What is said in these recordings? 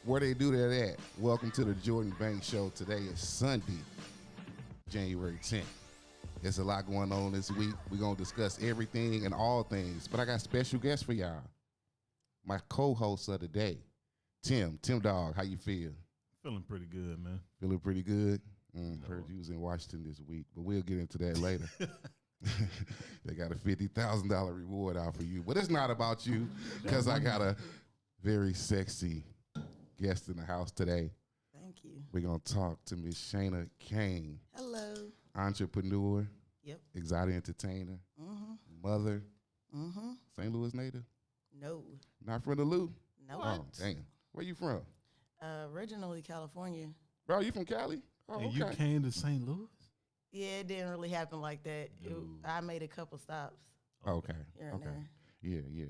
Where they do that at? Welcome to the Jordan Bankxx Show. Today is Sunday, January 10th. There's a lot going on this week. We're going to discuss everything and all things. But I got special guests for y'all. My co-host of the day, Tim Dog. How you feel? Feeling pretty good, man. Feeling pretty good? Heard you was in Washington this week, but we'll get into that later. They got a $50,000 reward out for you. But it's not about you because I got a very sexy guest in the house today. Thank you. We're going to talk to Miss Shaina Cain. Hello. Entrepreneur. Yep. Exotic entertainer. Mother. St. Louis native? No. Not from the Lou? No. Oh, damn. Where you from? Originally California. Bro, you from Cali? Oh, And okay. you came to St. Louis? Yeah, it didn't really happen like that. I made a couple stops. Okay. Here and there. Yeah.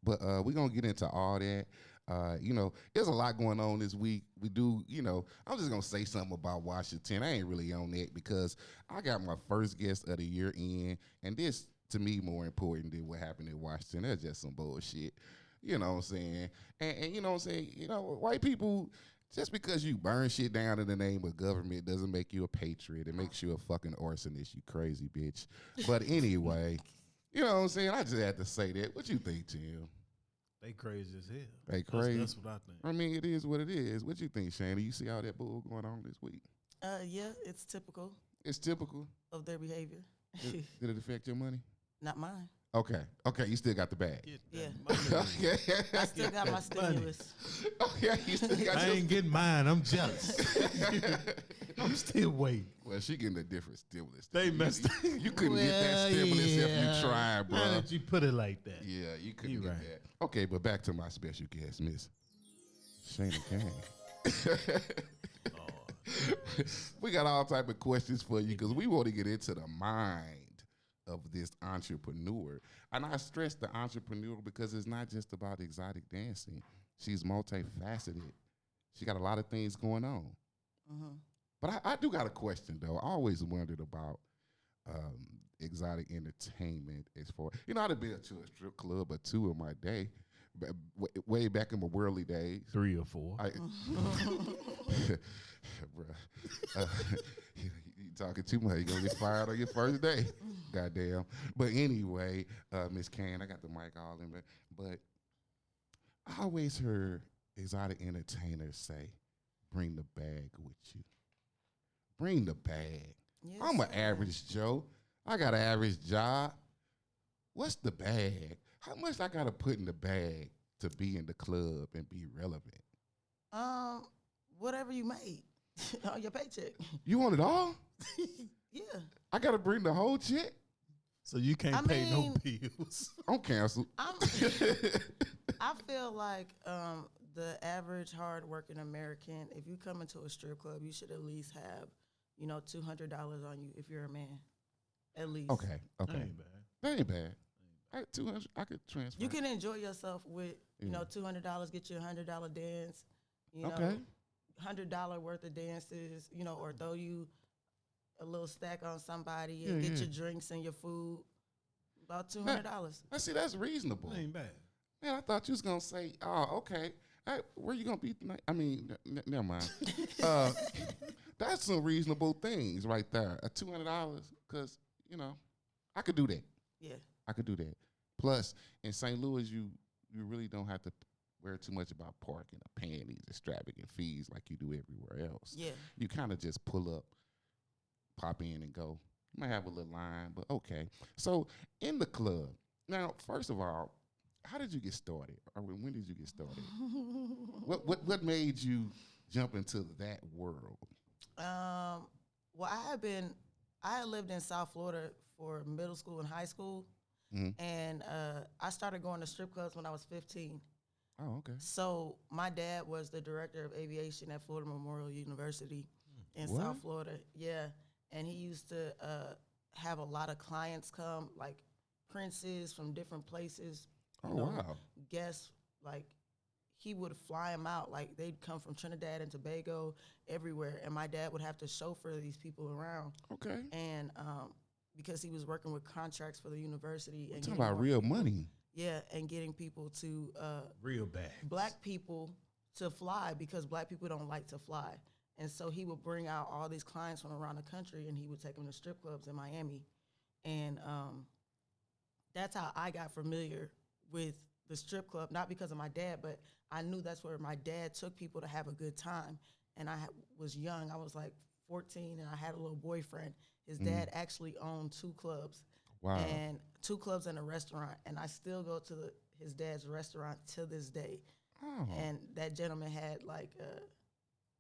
But we're going to get into all that. There's a lot going on this week. We do, I'm just going to say something about Washington. I ain't really on that because I got my first guest of the year in, and this, to me, more important than what happened in Washington. That's just some bullshit. You know what I'm saying? And you know what I'm saying? White people, just because you burn shit down in the name of government doesn't make you a patriot. It makes you a fucking arsonist, you crazy bitch. But anyway, you know what I'm saying? I just had to say that. What you think, Tim? They crazy as hell. They crazy? That's what I think. I mean, it is what it is. What you think, Shana? You see all that bull going on this week? Yeah, it's typical It's typical. of their behavior. Did it affect your money? Not mine. Okay, you still got the bag. Yeah. Okay. I still got my stimulus. Okay, you still got I your... ain't getting mine. I'm jealous. I'm still waiting. Well, she getting a different stimulus. They messed up. You couldn't get that stimulus if you tried, bro. Why did you put it like that? Yeah, you couldn't You get right. that. Okay, but back to my special guest, Miss Shaina Cain. We got all type of questions for you because we want to get into the mind of this entrepreneur. And I stress the entrepreneur because it's not just about exotic dancing. She's multifaceted. She got a lot of things going on. But I do got a question, though. I always wondered about exotic entertainment as far, I'd been to a strip club or two in my day, way back in my worldly days. 3 or 4. Bruh, you talking too much. You're going to get fired on your first day. Goddamn. But anyway, Miss Cain, I got the mic all in, but I always heard exotic entertainers say, bring the bag with you. Bring the bag. Yes, I'm an average Joe. I got an average job. What's the bag? How much I got to put in the bag to be in the club and be relevant? Whatever you made on your paycheck. You want it all? Yeah. I got to bring the whole check? So you can't pay no bills. I'm canceled. I feel like the average hard-working American, if you come into a strip club, you should at least have, $200 on you if you're a man, at least. Okay. That ain't bad. That ain't bad. 200, I could transfer. You can enjoy yourself with, $200, get you $100 dance, Okay. $100 worth of dances, or throw you a little stack on somebody and get your drinks and your food. About $200. I see, that's reasonable. That ain't bad. Man, I thought you was going to say, oh, okay. Hey, where you going to be tonight? I mean, never mind. That's some reasonable things right there. $200, because, I could do that. Yeah. I could do that. Plus, in St. Louis, you really don't have to worry too much about parking or paying these extravagant fees like you do everywhere else. Yeah. You kind of just pull up, pop in and go. You might have a little line, but okay. So in the club, now, first of all, how did you get started? Or when did you get started? What made you jump into that world? Well, I had lived in South Florida for middle school and high school, and I started going to strip clubs when I was 15. Oh, okay. So my dad was the director of aviation at Florida Memorial University in What? South Florida. Yeah, and he used to have a lot of clients come, like princes from different places. Wow. Guests, like he would fly them out. Like they'd come from Trinidad and Tobago, everywhere, and my dad would have to chauffeur these people around. Okay. And because he was working with contracts for the university. And Talking about real money. Yeah, and getting people to Real bad. black people to fly because black people don't like to fly. And so he would bring out all these clients from around the country, and he would take them to strip clubs in Miami. And that's how I got familiar with the strip club, not because of my dad, but I knew that's where my dad took people to have a good time. And I was young. I was like 14, and I had a little boyfriend. His dad actually owned 2 clubs. Wow. And 2 clubs and a restaurant. And I still go to his dad's restaurant to this day. Oh. And that gentleman had like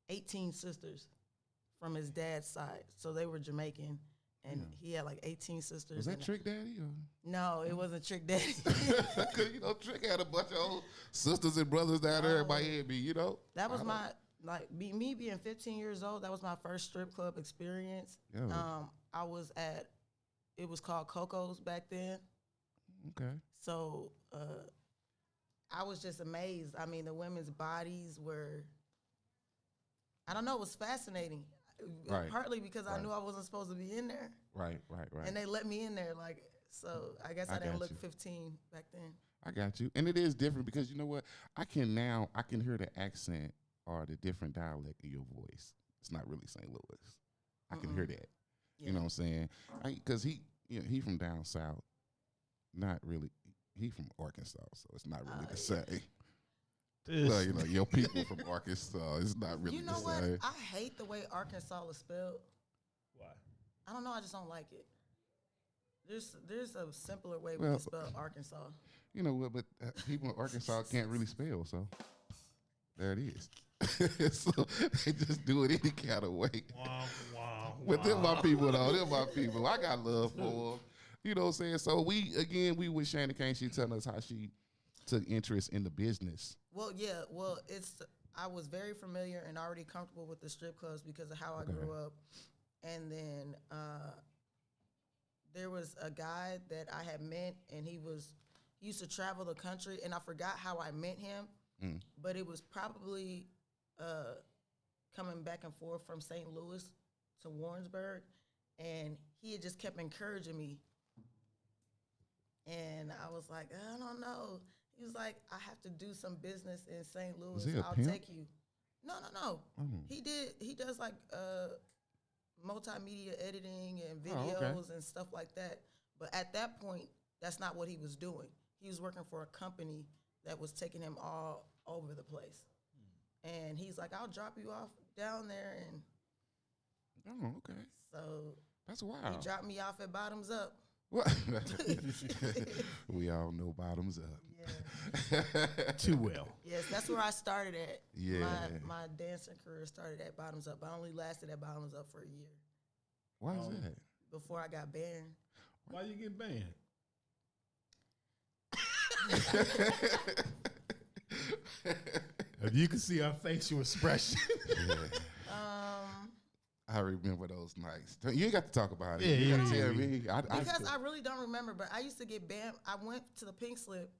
18 sisters from his dad's side. So they were Jamaican. And he had like 18 sisters. Was that Trick Daddy? Or? No, it wasn't Trick Daddy. Because, you know, Trick had a bunch of old sisters and brothers down there in Miami, you know? That was my, like, me being 15 years old, that was my first strip club experience. Yeah. I was at, it was called Coco's back then. Okay. So I was just amazed. I mean, the women's bodies were, I don't know, it was fascinating. Right. Partly because I knew I wasn't supposed to be in there. Right. And they let me in there, like, so I guess I didn't look 15 back then. I got you. And it is different because you know what? I can hear the accent or the different dialect in your voice. It's not really St. Louis. I can hear that. Yeah. You know what I'm saying? Because he from down south. Not really. He from Arkansas, so it's not really the same. Well, you know, your people from Arkansas, it's not really the same. You know what? I hate the way Arkansas is spelled. Why? I don't know. I just don't like it. There's a simpler way we can spell Arkansas. You know what? But people in Arkansas can't really spell, so there it is. So they just do it any kind of way. Wow. But they're my people, though. They're my people. I got love for them. You know what I'm saying? So we with Shaina Cain, she telling us how she took interest in the business. Well, yeah. Well, I was very familiar and already comfortable with the strip clubs because of how I grew up. And then there was a guy that I had met, and he used to travel the country, and I forgot how I met him, but it was probably coming back and forth from St. Louis to Warrensburg, and he had just kept encouraging me. And I was like, I don't know. He was like, I have to do some business in St. Louis. I'll take you. No. He does like multimedia editing and videos and stuff like that. But at that point, that's not what he was doing. He was working for a company that was taking him all over the place. And he's like, I'll drop you off down there. And so that's wild. He dropped me off at Bottoms Up. We all know Bottoms Up. Yeah. Too well. Yes, that's where I started at. Yeah. My dancing career started at Bottoms Up. I only lasted at Bottoms Up for a year. Why is that? Before I got banned. Why you get banned? If you can see our facial expression. Yeah. I remember those nights. You ain't got to talk about it. Yeah, you got to tell me. Because I really don't remember, but I used to get banned. I went to the Pink Slip,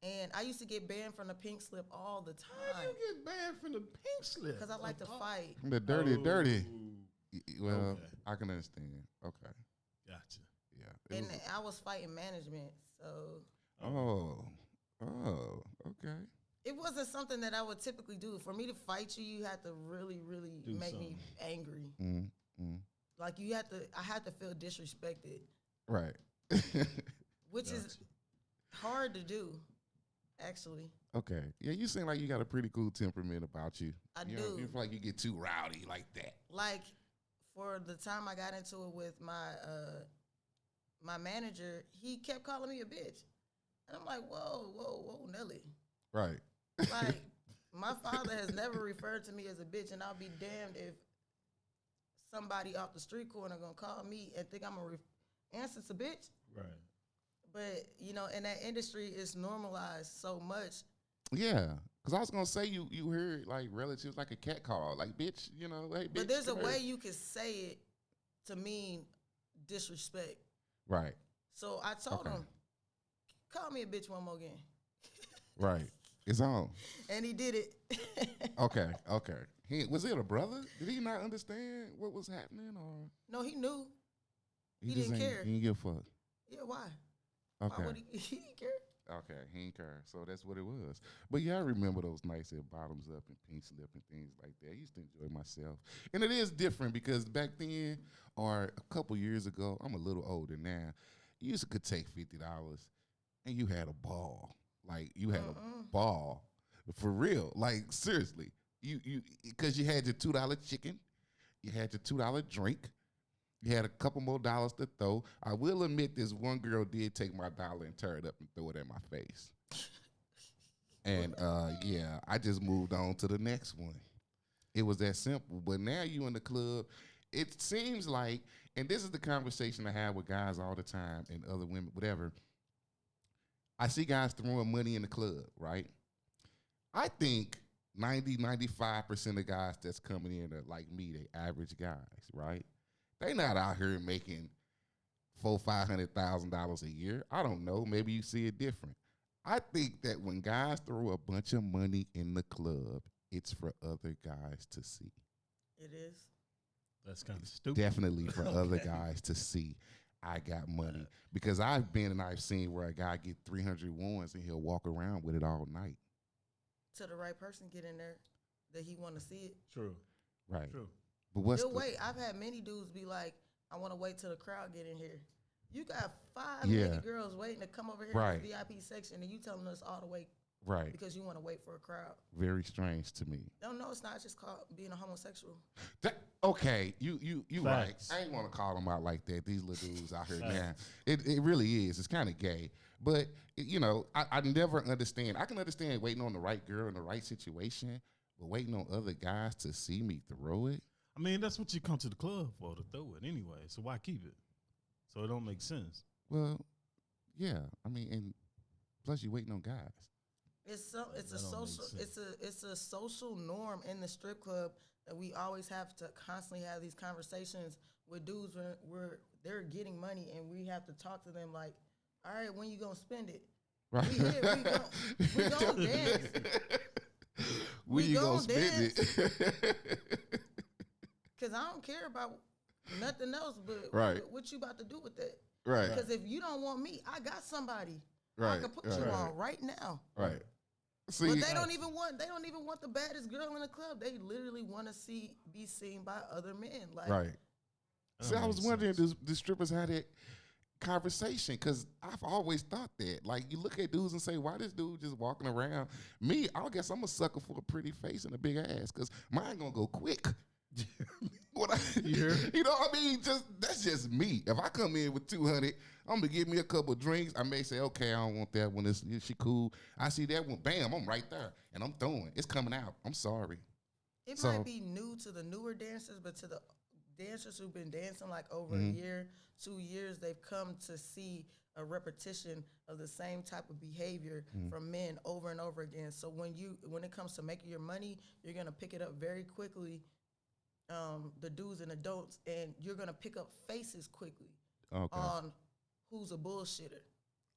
and I used to get banned from the Pink Slip all the time. Why you get banned from the Pink Slip? Because I like to fight. The dirty. Well, I can understand. Okay. Gotcha. Yeah. And I was fighting management, so. Oh, okay. It wasn't something that I would typically do. For me to fight you, you had to really, really make me angry. Like I had to feel disrespected. Right. Which is hard to do, actually. Okay. Yeah, you seem like you got a pretty cool temperament about you. I do. You feel like you get too rowdy like that. Like, for the time I got into it with my manager, he kept calling me a bitch. And I'm like, whoa, Nelly. Right. Like, my father has never referred to me as a bitch, and I'll be damned if somebody off the street corner gonna call me and think I'm gonna answer to bitch. Right. But, you know, in that industry, it's normalized so much. Yeah. Because I was going to say you heard, like, relatives like a cat call. Like, bitch, you know, hey, bitch. But there's a way you can say it to mean disrespect. Right. So I told him, call me a bitch one more again. Right. It's on. And he did it. Okay. Was it a brother? Did he not understand what was happening? Or No, he knew. He just didn't care. He didn't give a fuck. Yeah, why? Okay. Why would he didn't care. Okay, he ain't care. So that's what it was. But yeah, I remember those nights at Bottoms Up and Pink Slip and things like that. I used to enjoy myself. And it is different because back then, or a couple years ago, I'm a little older now, you used to could take $50 and you had a ball. Like you had a ball. For real. Like seriously. You because you had your $2 chicken, you had your $2 drink. You had a couple more dollars to throw. I will admit this one girl did take my dollar and tear it up and throw it at my face. And yeah, I just moved on to the next one. It was that simple. But now you in the club, it seems like, and this is the conversation I have with guys all the time and other women, whatever. I see guys throwing money in the club, right? I think 95% of guys that's coming in are like me, they average guys, right? They not out here making $400,000-$500,000 a year. I don't know. Maybe you see it different. I think that when guys throw a bunch of money in the club, it's for other guys to see. It is. That's kind of stupid. Definitely for other guys to see. I got money because I've been and I've seen where a guy get 300 ones and he'll walk around with it all night. Till the right person get in there that he want to see it. True. Right. True. But what's You'll wait. I've had many dudes be like, I want to wait till the crowd get in here. You got 5 naked girls waiting to come over here in the VIP section, and you telling us all to wait because you want to wait for a crowd. Very strange to me. No, it's not just called being a homosexual. Okay, you right. I ain't want to call them out like that. These little dudes out here now. It really is. It's kind of gay. But, you know, I never understand. I can understand waiting on the right girl in the right situation, but waiting on other guys to see me throw it. I mean, that's what you come to the club for, to throw it anyway. So why keep it? So it don't make sense. Well, yeah. I mean, and plus you waiting on guys. It's a social norm in the strip club that we always have to constantly have these conversations with dudes where they're getting money and we have to talk to them like, all right, when you gonna spend it? Right. We gonna dance. When you gonna spend it? Because I don't care about nothing else but what you about to do with that. Right. Because if you don't want me, I got somebody I can put you on right now. Right. See, but they don't even want the baddest girl in the club. They literally want to be seen by other men. Like, right. See, I was wondering, do strippers have that conversation? Because I've always thought that. Like, you look at dudes and say, why this dude just walking around? Me, I guess I'm a sucker for a pretty face and a big ass because mine gonna go quick. You know what I mean? That's just me. If I come in with 200, I'm gonna give me a couple of drinks. I may say, okay, I don't want that one. She cool. I see that one, bam, I'm right there, and I'm throwing. It's coming out. I'm sorry. It might be new to the newer dancers, but to the dancers who've been dancing like over a year, 2 years, they've come to see a repetition of the same type of behavior from men over and over again. So when it comes to making your money, you're gonna pick it up very quickly. The do's and the don'ts, and you're gonna pick up faces quickly on who's a bullshitter.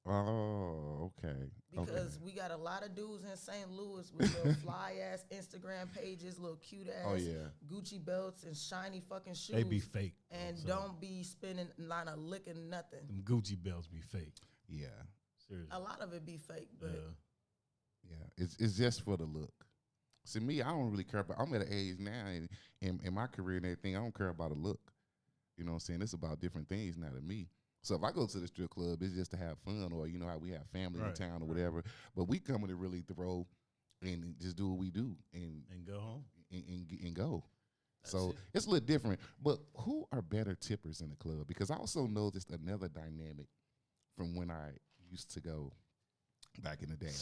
Oh, okay. Because we got a lot of dudes in St. Louis with little fly ass Instagram pages, little cute ass Gucci belts and shiny fucking shoes. They be fake. And don't be spending not a lick of nothing. Them Gucci belts be fake. Yeah. Seriously. A lot of it be fake, but yeah, it's just for the look. See, me, I don't really care about. I'm at an age now in my career and everything. I don't care about a look. You know what I'm saying? It's about different things now to me. So if I go to the strip club, it's just to have fun, or you know how we have family in town or whatever. But we coming to really throw and just do what we do and go home and go. So it's a little different. But who are better tippers in the club? Because I also noticed another dynamic from when I used to go back in the day.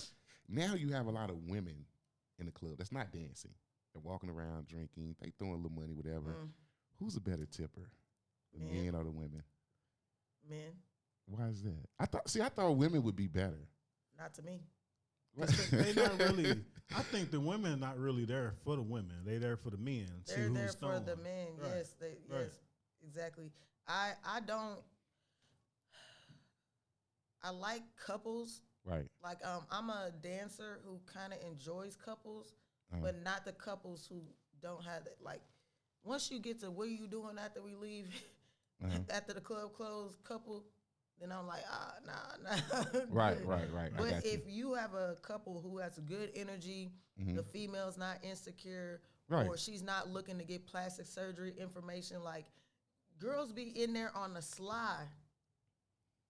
Now you have a lot of women in the club that's not dancing. They're walking around drinking. They throwing a little money, whatever. Who's a better tipper, the men or the women? Men. Why is that? I thought women would be better. Not to me. They not really. I think the women are not really there for the women. They there for the men. They're there for the men. Right. Yes, yes, exactly. I don't. I like couples. Right. Like I'm a dancer who kind of enjoys couples, but not the couples who don't have that. Like once you get to what are you doing after we leave, after the club closed, couple, then I'm like, nah. Right. Good. I But got if you. you have a couple who has good energy, the female's not insecure, Right. or she's not looking to get plastic surgery information, like girls be in there on the sly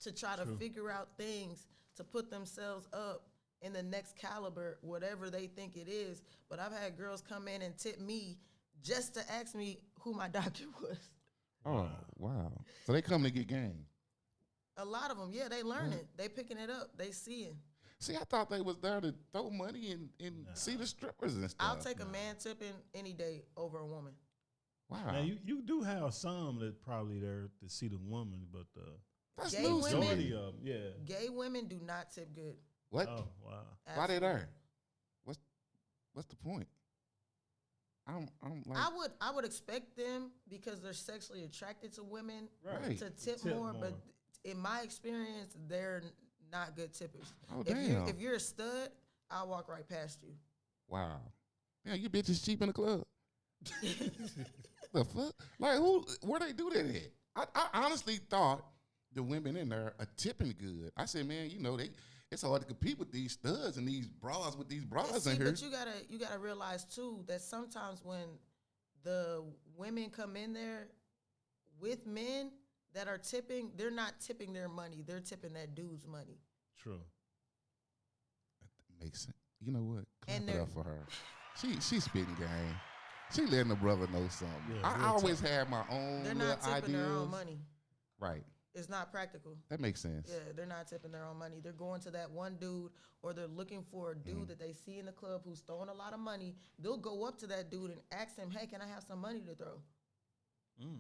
to try to figure out things to put themselves up in the next caliber, whatever they think it is. But I've had girls come in and tip me just to ask me who my doctor was. Oh, wow. So they come to get game. A lot of them, yeah, they learn it. They picking it up. They seeing. See, I thought they was there to throw money and see the strippers and stuff. I'll take a man tipping any day over a woman. Wow. Now you do have some that probably there to see the woman, but That's Gay loose. women- majority of them, yeah. Gay women do not tip good. What? Oh wow. Why they Absolutely. there? What's the point? I'm like I would expect them because they're sexually attracted to women Right. to tip Tip more, more. but in my experience, they're not good tippers. Oh, if damn. you're a stud, I'll walk right past you. wow. Yeah, you bitches cheap in the club. The fuck? Like where they do that at? I honestly thought the women in there are tipping good. I said, man, it's hard to compete with these studs and these bras with these bras See, in here. but you gotta realize too that sometimes when the women come in there with men that are tipping, they're not tipping their money. They're tipping that dude's money. True. Makes sense. You know what? Clap And it they're- up for her. She's spitting game. She letting the brother know something. Yeah, I real always had my own They're little not tipping ideas. their own money. Right. It's not practical. That makes sense. Yeah, they're not tipping their own money. They're going to that one dude, or they're looking for a dude that they see in the club who's throwing a lot of money. They'll go up to that dude and ask him, "Hey, can I have some money to throw?"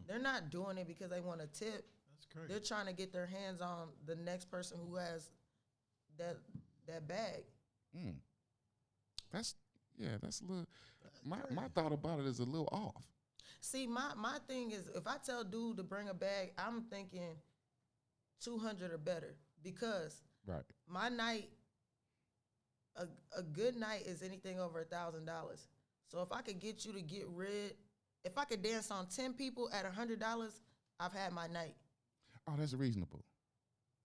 They're not doing it because they want to tip. That's crazy. They're trying to get their hands on the next person who has that bag. That's a little. My thought about it is a little off. See, my thing is, if I tell dude to bring a bag, I'm thinking 200 or better, because Right. my night, a good night is anything over $1,000. So if I could get you to get rid, if I could dance on 10 people at $100, I've had my night. Oh, that's reasonable.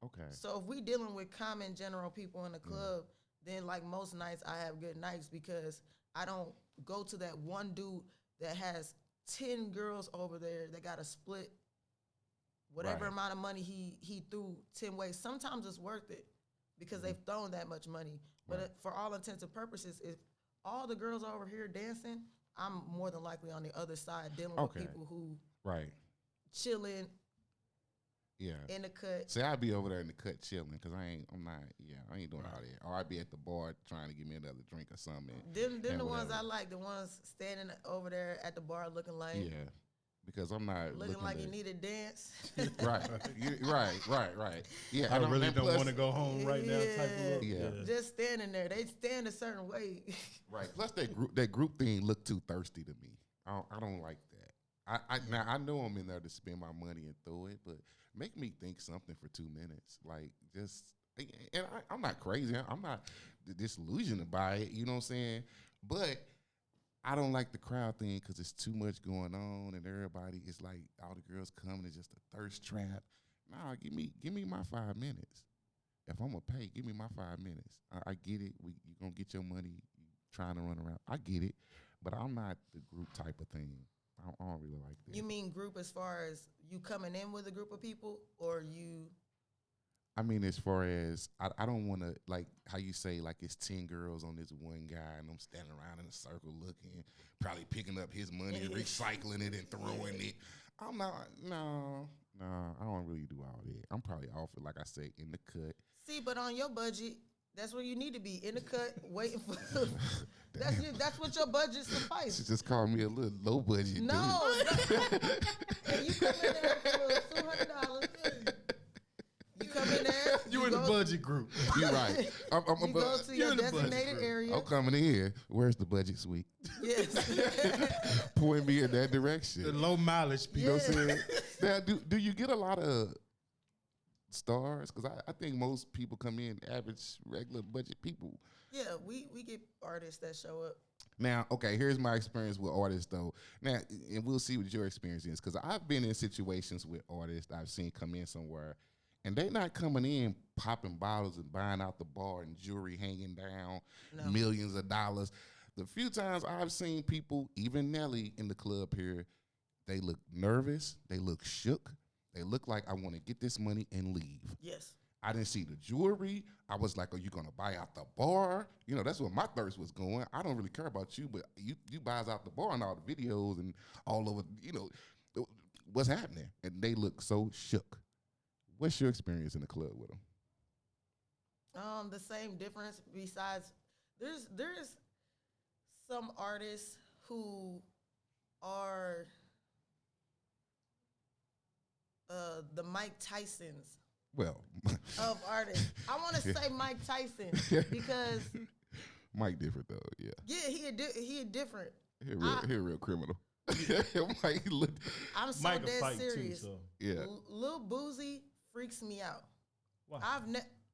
Okay. So if we dealing with common general people in the club, then like most nights I have good nights, because I don't go to that one dude that has 10 girls over there that got to split whatever Right. amount of money he threw 10 ways. Sometimes it's worth it because they've thrown that much money. But Right. for all intents and purposes, if all the girls are over here dancing, I'm more than likely on the other side dealing Okay. with people who Right. chilling Yeah. in the cut. See, I'd be over there in the cut chilling because I ain't doing all that. Or I'd be at the bar trying to give me another drink or something. Them and the ones I whatever. like, the ones standing over there at the bar looking like Yeah. Because I'm not looking like to, you need a dance. Right. Right. Yeah. I and really and don't plus- want to go home right now. Type of look. Yeah. Just standing there. They stand a certain way. Right. Plus that group thing looked too thirsty to me. I don't like that. Now I know I'm in there to spend my money and throw it, but make me think something for 2 minutes. Like just, and I'm not crazy. I'm not disillusioned by it. You know what I'm saying? But I don't like the crowd thing because it's too much going on, and everybody is like all the girls coming. It's just a thirst trap. Nah, give me my 5 minutes. If I'm gonna pay, give me my 5 minutes. I get it. You gonna get your money. You trying to run around. I get it, but I'm not the group type of thing. I don't really like that. You mean group as far as you coming in with a group of people, or you? I mean, as far as I don't want to, like how you say, like it's 10 girls on this one guy, and I'm standing around in a circle looking, probably picking up his money and recycling it and throwing it. I'm not. No, I don't really do all that. I'm probably off it, like I said, in the cut. See, but on your budget, that's where you need to be, in the cut, waiting for. That's what your budget She suffice. just called me a little low budget. No, dude. and you come in there for $200. You come in there. You in the go- budget group. You're right. I'm You go to You're your in the budget designated group. area. I'm coming in here. Where's the budget suite? Yes. Point me in that direction. The low mileage You know people. what I'm saying? Now, do you get a lot of stars? Because I think most people come in average, regular budget people. Yeah, we get artists that show up. Now, okay, here's my experience with artists, though. Now, and we'll see what your experience is. Because I've been in situations with artists I've seen come in somewhere, And they not coming in popping bottles and buying out the bar and jewelry hanging down, No. millions of dollars. The few times I've seen people, even Nelly in the club here, they look nervous. They look shook. They look like I want to get this money and leave. Yes. I didn't see the jewelry. I was like, are you going to buy out the bar? You know, that's where my thirst was going. I don't really care about you, but you buys out the bar and all the videos and all over, you know, what's happening? And they look so shook. What's your experience in the club with them? The same difference besides there's some artists who are the Mike Tysons Well, of artists. I want to say Mike Tyson because Mike different though, yeah. he a different. He a real criminal. Mike look, I'm so Mike a dead fight serious. too, so. yeah. Lil Boozy freaks me out. Why?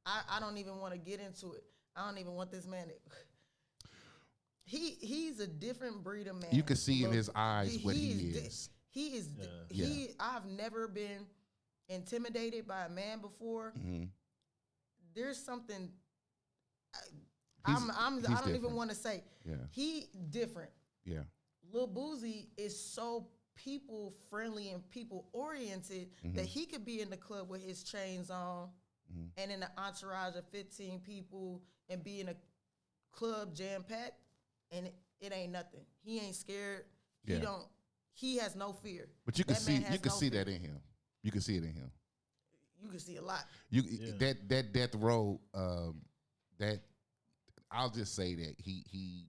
I don't even want to get into it. I don't even want this man to. He's a different breed of man. You can see in his eyes what he is. is. I've never been intimidated by a man before. Mm-hmm. There's something. He's I don't different. even want to say. Yeah. He different. Yeah. Lil Boozy is so people friendly and people oriented that he could be in the club with his chains on and in an entourage of 15 people and be in a club jam packed and it ain't nothing. He ain't scared. Yeah. He has no fear. But you can That man see has no see fear. that in him. You can see it in him. You can see a lot. That death row, that I'll just say that he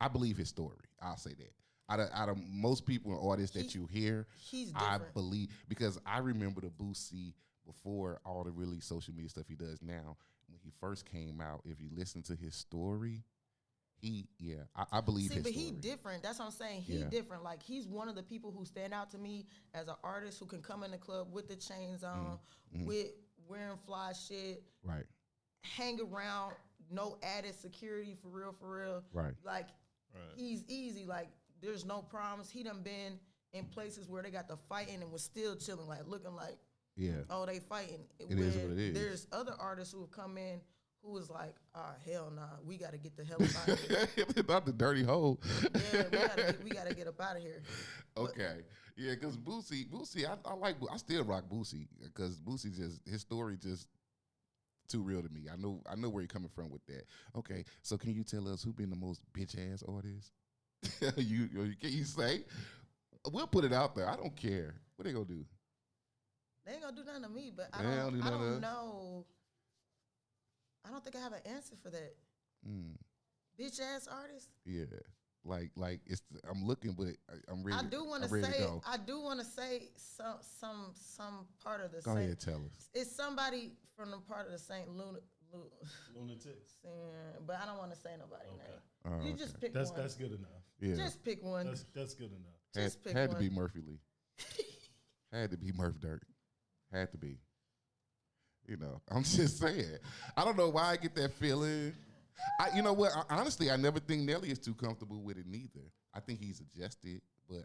I believe his story. I'll say that. Out of most people and artists that you hear, He's I different. believe, because I remember the Boosie before all the really social media stuff he does now. When he first came out, if you listen to his story, I believe his but story. he different. That's what I'm saying. He Yeah. different. Like he's one of the people who stand out to me as an artist who can come in the club with the chains on, with wearing fly shit, Right. hang around, no added security for real. Right. Like he's easy. Like there's no problems. He done been in places where they got the fighting and was still chilling, like looking like, Yeah. oh, they fighting. It is what it is. There's other artists who have come in who was like, hell nah, we got to get the hell out of here. Not the dirty hole. Yeah, we gotta get up out of here. Okay. Yeah, because Boosie, I still rock Boosie because Boosie his story just too real to me. I know where you're coming from with that. Okay, so can you tell us who been the most bitch ass artist? Can you say? We'll put it out there. I don't care. What they gonna do? They ain't gonna do nothing to me, but I They don't do don't nothing to us? know. I don't think I have an answer for that. Bitch ass artist. Yeah, like it's. I'm looking, but I'm ready. I do want to ready say. go. I do want to say some part of the. Go ahead, tell us. It's somebody from the part of the Saint Lunatics. but I don't want to say nobody Okay. name. You okay. just pick That's one. that's good enough. Yeah, Just pick one. That's good enough. Just pick had one. to be Murphy Lee. Had to be Murph Dirt. Had to be. You know, I'm just saying. I don't know why I get that feeling. You know what? Honestly, I never think Nelly is too comfortable with it neither. I think he's adjusted, but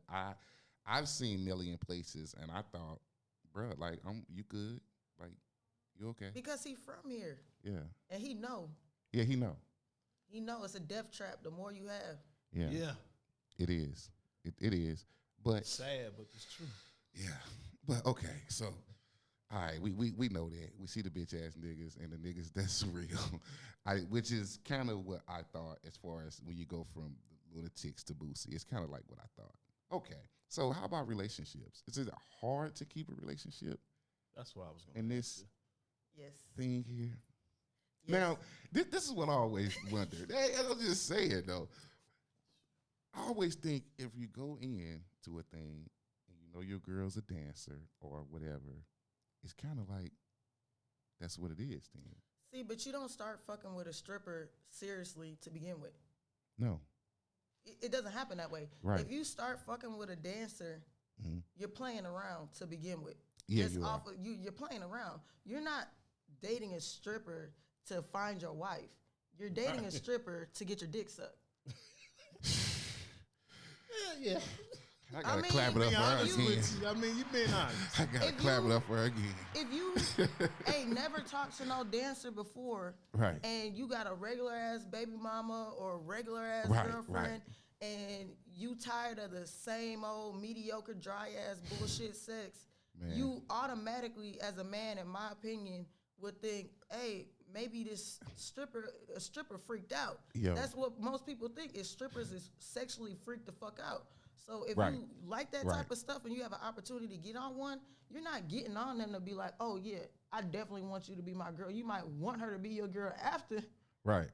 I've seen Nelly in places, and I thought, bruh, like, you good? Like, you okay? Because he from here, Yeah. and he know. Yeah, he know. He know it's a death trap. The more you have. Yeah. It is. It is. But Sad, but it's true. yeah. But okay, so all right, we know that. We see the bitch ass niggas and the niggas that's real. Which is kind of what I thought as far as when you go from the Lunatics to Boosie. It's kind of like what I thought. Okay. So how about relationships? Is it hard to keep a relationship That's what I was going to in this Yes. thing here? Yes. Now, this is what I always wondered. I'll just say it though. I always think if you go in to a thing and you know your girl's a dancer or whatever, it's kind of like that's what it is then. See, but you don't start fucking with a stripper seriously to begin with. No. It doesn't happen that way. Right. If you start fucking with a dancer, you're playing around to begin with. Yeah, Just you are. you're playing around. You're not dating a stripper to find your wife. You're dating a stripper to get your dick sucked. Yeah. I gotta mean, clap it up Be for her honest again. with you. I mean, you being honest. I gotta If clap you- it up for her again. If you ain't never talked to no dancer before, Right. and you got a regular ass baby mama or regular ass Right, girlfriend, and you tired of the same old mediocre, dry ass bullshit sex, Man. you automatically, as a man, in my opinion, would think, hey, maybe this stripper freaked out. Yo. That's what most people think is strippers is sexually freaked the fuck out. So if Right. you like that Right. type of stuff and you have an opportunity to get on one, you're not getting on them to be like, oh yeah, I definitely want you to be my girl. You might want her to be your girl after, Right.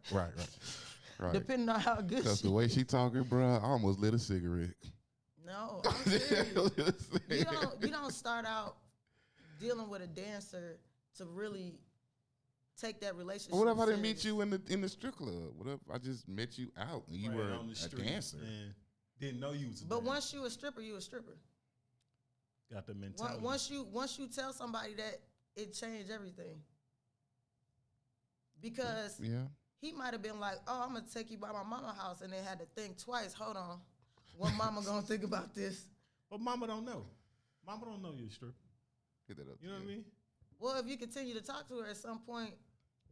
depending on how good Because she the way she talking, bro, I almost lit a cigarette. No, I'm serious. You don't start out dealing with a dancer to really take that relationship. What if I didn't meet serious. you in the strip club? What if I just met you out and you Right were on the a street dancer? and didn't know you was a But dancer. once you a stripper, you a stripper. Got the mentality. Once you tell somebody that, it changed everything. Because Yeah. he might have been like, oh, I'm gonna take you by my mama house, and they had to think twice. Hold on, what mama gonna think about this? But mama don't know. Mama don't know you're a stripper. Hit that up. You know what I mean? Well, if you continue to talk to her at some point,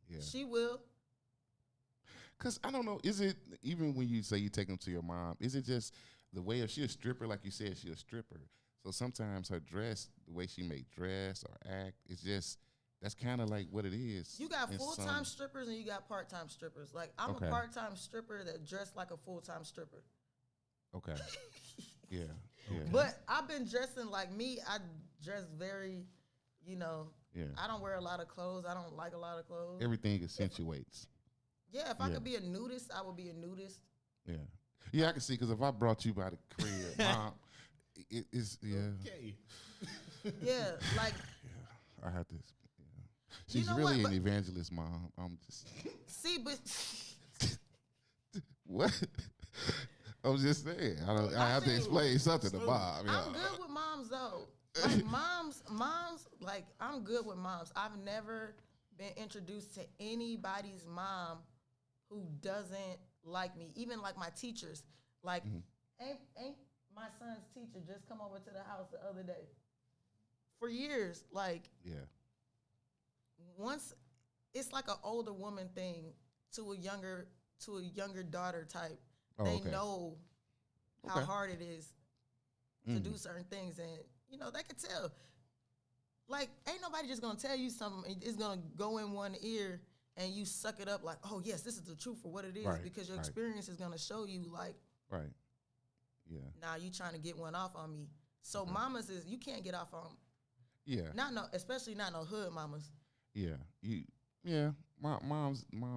Yeah. she will. Because I don't know, is it, even when you say you take them to your mom, is it just the way, if she a stripper, like you said, she a stripper. So sometimes her dress, the way she may dress or act, it's just, that's kind of like what it is. You got in full-time some- strippers and you got part-time strippers. Like, I'm Okay. a part-time stripper that dressed like a full-time stripper. Okay. Yeah. Yeah. But I've been dressing like me. I dress very, yeah. I don't wear a lot of clothes. I don't like a lot of clothes. Everything accentuates. Yeah, if I Yeah. could be a nudist, I would be a nudist. Yeah. Yeah, I can see, because if I brought you by the crib, mom, it's, yeah. Okay. Yeah, like, I have to. Yeah. She's know really what, an but- evangelist, mom. I'm just see, but what? I was just saying. I have to think- explain something to Bob. Yeah. I'm good with moms, though. Like, moms, like, I'm good with moms. I've never been introduced to anybody's mom who doesn't like me. Even like my teachers. Like, ain't my son's teacher just come over to the house the other day? For years, like, Yeah. once it's like an older woman thing to a younger daughter type. Oh, They okay. know how Okay. hard it is to do certain things, and they can tell. Like, ain't nobody just gonna tell you something. It's gonna go in one ear and you suck it up like, oh yes, this is the truth for what it is, Right, because your right. experience is gonna show you like, Right. Yeah. nah, you trying to get one off on me. So mamas is, you can't get off on, Yeah. especially not no hood mamas. Yeah. Yeah. Mom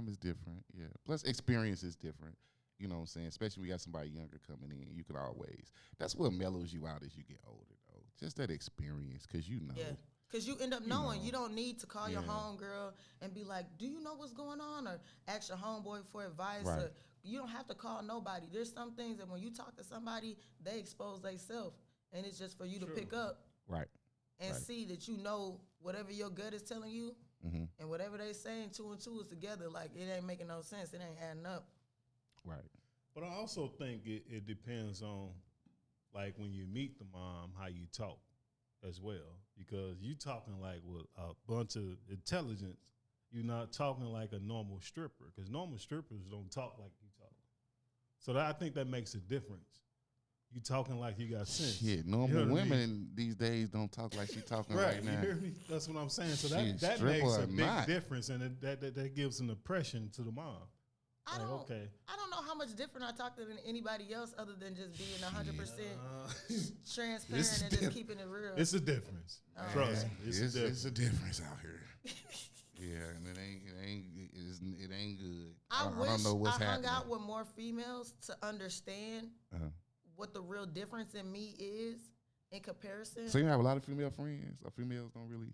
is different. Yeah. Plus experience is different. You know what I'm saying? Especially when you got somebody younger coming in, you can always. That's what mellows you out as you get older, though. Just that experience, because you know. Yeah. Because you end up knowing. know. You don't need to call your Yeah. homegirl and be like, do you know what's going on? Or ask your homeboy for advice. Right. Or you don't have to call nobody. There's some things that when you talk to somebody, they expose themselves. And it's just for you to pick up Right. and Right. see that you know whatever your gut is telling you Mm-hmm. and whatever they saying, 2 and 2 is together. Like, it ain't making no sense. It ain't adding up. Right. But I also think it depends on, like, when you meet the mom, how you talk as well. Because you talking like with a bunch of intelligence. You're not talking like a normal stripper. Because normal strippers don't talk like you talk. So I think that makes a difference. You talking like you got sense. Shit, You know normal what I mean? women these days don't talk like she talking right, Right, now. you hear me? That's what I'm saying. So Shit, that stripper makes or a big not. difference, and that gives an impression to the mom. I Like, don't, okay. I don't know how much different I talk to than anybody else other than just being 100% transparent It's and just diff- keeping it real. It's a difference. Trust me, it's a difference. It's a difference out here. Yeah, and it ain't good. I I wish don't know what's I hung happening. out with more females to understand Uh-huh. what the real difference in me is in comparison. So you have a lot of female friends, or females don't really.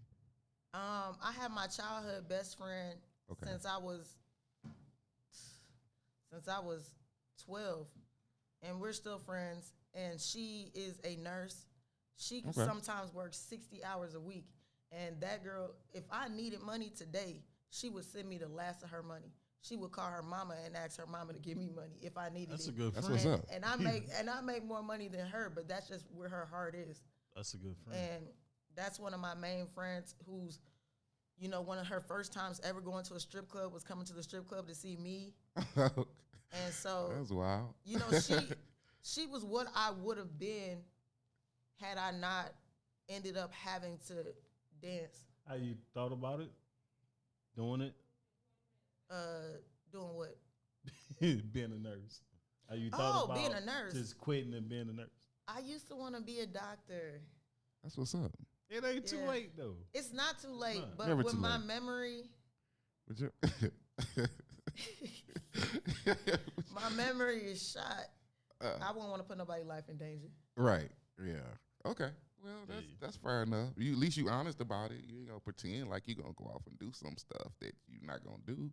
I have my childhood best friend Okay. since I was 12, and we're still friends. And she is a nurse. She Okay. sometimes works 60 hours a week. And that girl, if I needed money today, she would send me the last of her money. she would call her mama and ask her mama to give me money if I needed That's it. a good friend. That's what's up. And I make more money than her, but that's just where her heart is. That's a good friend. And that's one of my main friends who's, you know, one of her first times ever going to a strip club was coming to the strip club to see me. And so That's wild. You know, she was what I would have been had I not ended up having to dance. How you thought about it? Doing it? Doing what? Being a nurse. How you thought about being a nurse. just quitting and being a nurse? I used to want to be a doctor. That's what's up. It ain't too late though. It's not too late, but Never with too my late. memory, Would you? my memory is shot. I wouldn't want to put nobody's life in danger. Right. Yeah. Okay. Well, that's fair enough. You at least you honest about it. You ain't gonna pretend like you gonna go off and do some stuff that you're not gonna do.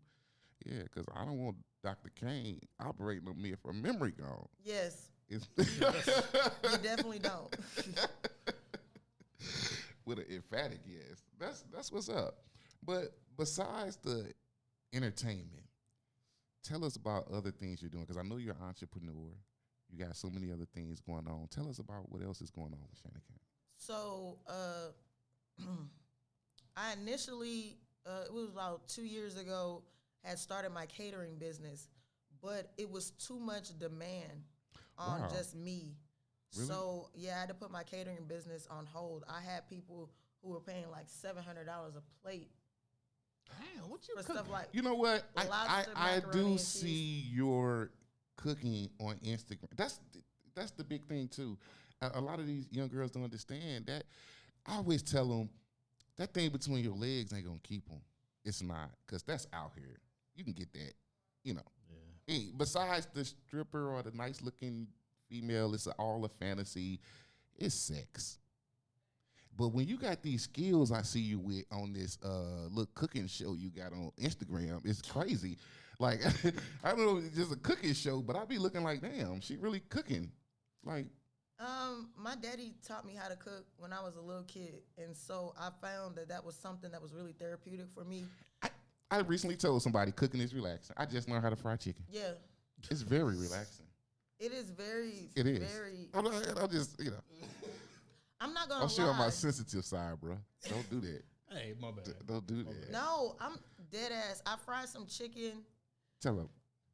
Yeah, because I don't want Dr. Cain operating on me if her memory gone. Yes, It's you definitely don't. with an emphatic yes. That's what's up. But besides the entertainment, tell us about other things you're doing because I know you're an entrepreneur. You got so many other things going on. Tell us about what else is going on with Shaina Cain. So, I initially, it was about 2 years ago, had started my catering business, but it was too much demand on Wow. just me. Really? So, yeah, I had to put my catering business on hold. I had people who were paying like $700 a plate Damn, what you for cooking? stuff like You know what? I lobster, I macaroni, do and see your cooking on Instagram. That's the big thing too. A lot of these young girls don't understand that. I always tell them that thing between your legs ain't gonna keep them. It's not, because that's out here. You can get that, you know. Yeah. Hey, besides the stripper or the nice looking female, it's all a fantasy. It's sex. But when you got these skills I see you with on this little cooking show you got on Instagram, it's crazy. Like, I don't know, it's just a cooking show, but I be looking like, damn, she really cooking. Like, my daddy taught me how to cook when I was a little kid, and so I found that was something that was really therapeutic for me. I recently told somebody cooking is relaxing. I just learned how to fry chicken. Yeah, It's very relaxing. it is very, It is. very. I'm just, you know, I'm not gonna I'm sure on lie. my sensitive side, bro. Don't do that. Hey, my bad. Don't do that. No, I'm dead ass. I fried some chicken Tell them.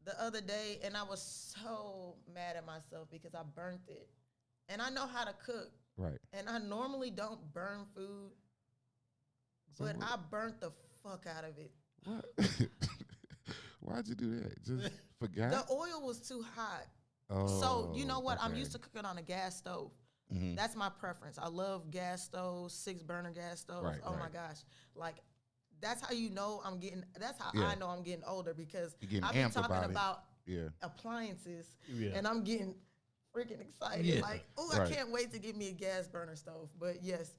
the other day, and I was so mad at myself because I burnt it. And I know how to cook, Right. and I normally don't burn food, So but what- I burnt the fuck out of it. What? Why'd you do that? Just forgot? The oil was too hot. Oh, So you know what? I'm okay. used to cooking on a gas stove. Mhm. That's my preference. I love gas stoves, 6-burner gas stoves. Right, Oh my right. gosh. Like, that's how you know I'm getting, that's how Yeah. I know I'm getting older, because You're getting I've been amped talking about it. about Yeah. appliances, Yeah. and I'm getting freaking excited. Yeah. Like, oh, Right. I can't wait to get me a gas burner stove. But yes,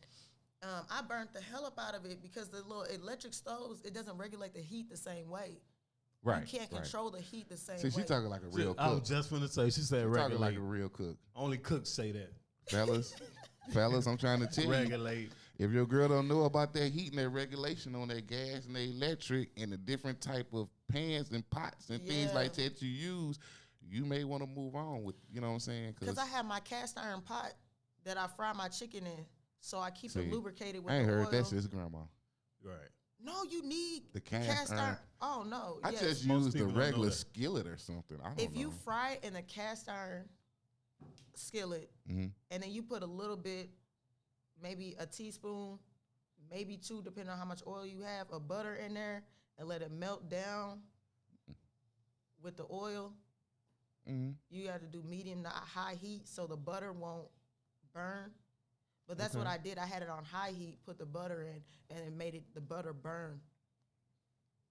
I burnt the hell up out of it because the little electric stoves, it doesn't regulate the heat the same way. Right. You can't right. control the heat the same See, she way. talking like a real I was cook. just gonna say. She said She talking regulate. like a real cook. Only cooks say that. Fellas, I'm trying to tell you. Regulate. If your girl don't know about that heat and that regulation on that gas and that electric and the different type of pans and pots and things Yeah. like that you use, you may want to move on with, you know what I'm saying? Because I have my cast iron pot that I fry my chicken in, so I keep See, it lubricated with I ain't the heard oil. that since grandma. Right. No, you need The cast iron. Oh no, I yes. just Most use the people don't know regular that. skillet or something. I don't If know. you fry it in a cast iron skillet, Mhm. and then you put a little bit, maybe a teaspoon, maybe 2, depending on how much oil you have, of butter in there, and let it melt down with the oil. Mhm. You got to do medium to high heat so the butter won't burn. But that's what Okay. I did. I had it on high heat, put the butter in, and it made the butter burn.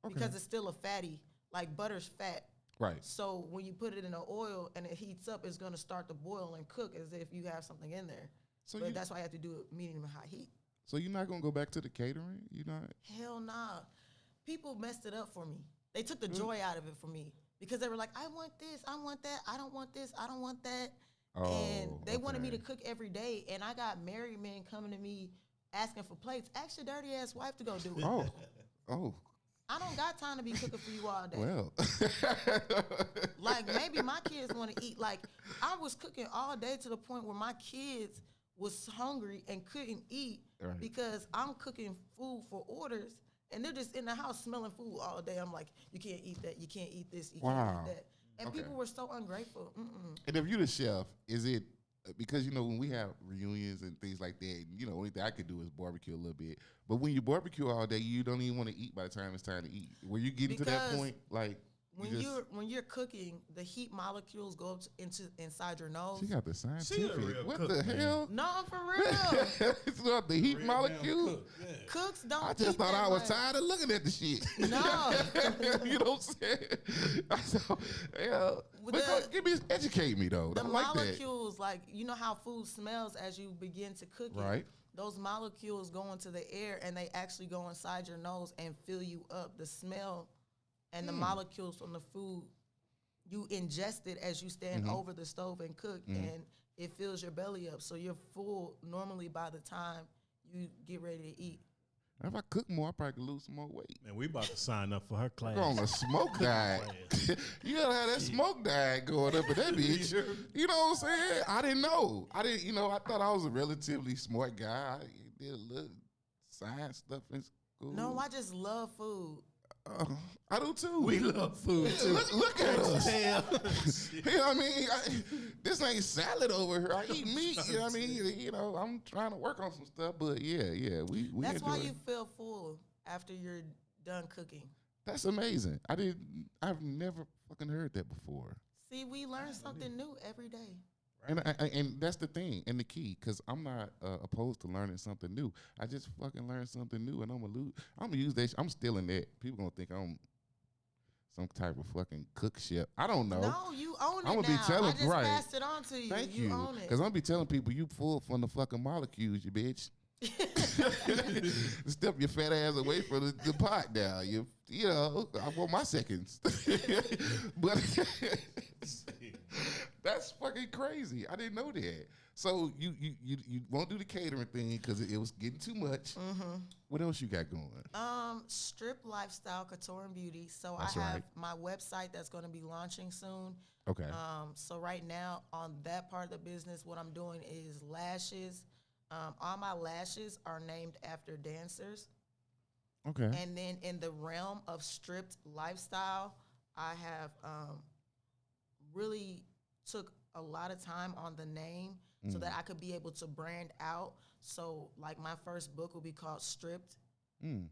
Okay. Because it's still a fatty, like butter's fat. Right. So when you put it in the oil and it heats up, it's going to start to boil and cook as if you have something in there. So But you, that's why I have to do it medium to high heat. so you're not gonna go back to the catering? You not? Hell nah. People messed it up for me. They took the Mm. joy out of it for me because they were like, I want this, I want that, I don't want this, I don't want that. Oh, And they wanted me to okay. cook every day. And I got married men coming to me asking for plates. Ask your dirty ass wife to go do it. Oh, oh, I don't got time to be cooking for you all day. Well, Like, maybe my kids want to eat. Like, I was cooking all day to the point where my kids was hungry and couldn't eat Right. because I'm cooking food for orders, and they're just in the house smelling food all day. I'm like, you can't eat that. You can't eat this. You Wow. can't eat that. And Okay. people were so ungrateful. and if you're the chef, is it because when we have reunions and things like that, only thing I could do is barbecue a little bit. But when you barbecue all day, you don't even want to eat by the time it's time to eat. Were you getting to that Because point? Like When you're cooking, the heat molecules go up inside your nose. she got the She a scientific. real What cook, the man. hell? No, for real. It's not the heat Real molecule. damn cook, yeah. Cooks don't. I just eat thought that I was much. tired of looking at the shit. No. You know what I'm saying? So, yeah. With Because, educate me though. The I like that. molecules, like, you know how food smells as you begin to cook it. Right. Those molecules go into the air and they actually go inside your nose and fill you up. The smell and the molecules from the food, you ingest it as you stand over the stove and cook, and it fills your belly up. So you're full normally by the time you get ready to eat. If I cook more, I probably could lose some more weight. Man, we about to sign up for her class. Go on a smoke diet. You gotta have that smoke diet going up in that bitch. You know what I'm saying? I didn't know. I thought I was a relatively smart guy. I did a little science stuff in school. No, I just love food. I do too. We love food too. Look at us. Damn. You know what I mean? This ain't salad over here. I eat meat. You know what I mean? I'm trying to work on some stuff, but yeah. We That's why into you it. feel full after you're done cooking. That's amazing. I've never fucking heard that before. See, we learn something new every day. And that's the thing and the key, because I'm not opposed to learning something new. I just fucking learned something new, and I'm gonna use that. I'm stealing that. People gonna think I'm some type of fucking cook chef. I don't know. No, you own it I'ma now. be telling- I just right. passed it on to you. Thank You you, own it. because I'm be telling people you full from the fucking molecules, you bitch. Step your fat ass away from the pot now. I want my seconds. But that's fucking crazy. I didn't know that. So you won't do the catering thing because it was getting too much. What else you got going? Strip lifestyle, couture and beauty. So That's I have right. my website that's going to be launching soon. Okay. So right now on that part of the business, what I'm doing is lashes. All my lashes are named after dancers. Okay. And then in the realm of stripped lifestyle, I have really took a lot of time on the name so that I could be able to brand out. So like my first book will be called Stripped. And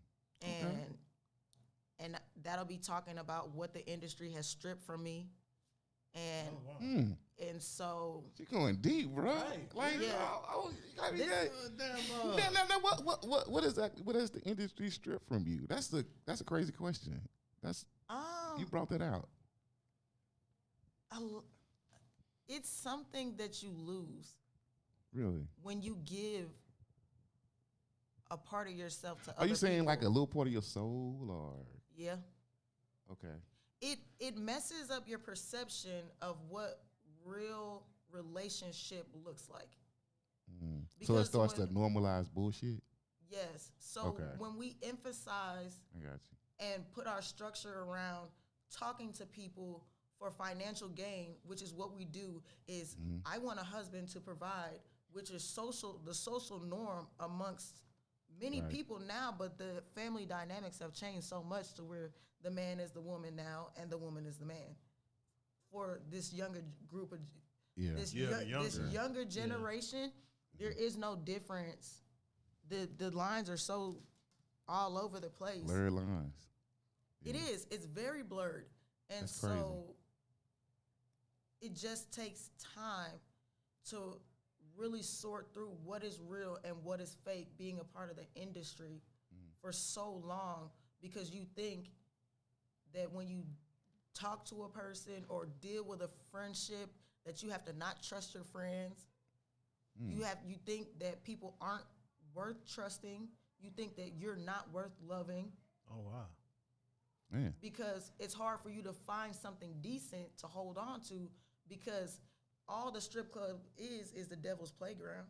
that'll be talking about what the industry has stripped from me. And and so She going deep, bro. Right. Like, Yeah. you gotta be This- that. What is that? What is the industry strip from you? That's a crazy question. You brought that out. it's something that you lose Really? when you give a part of yourself to Are you other saying like a people. little part of your soul, or Yeah. okay? It messes up your perception of what real relationship looks like. So it Because starts to when- normalize bullshit. Yes. So Okay. when we emphasize I got you. and put our structure around talking to people for financial gain, which is what we do, is I want a husband to provide, which is the social norm amongst many Right. people now, but the family dynamics have changed so much to where the man is the woman now and the woman is the man. For this younger group of Yeah. this the younger generation, there is no difference. The lines are so all over the place. Blurred lines. It is. It's very blurred. And That's so it just takes time to really sort through what is real and what is fake, being a part of the industry for so long, because you think that when you talk to a person or deal with a friendship that you have to not trust your friends. You think that people aren't worth trusting. You think that you're not worth loving. Oh, wow. Man. Because it's hard for you to find something decent to hold on to, because all the strip club is the devil's playground.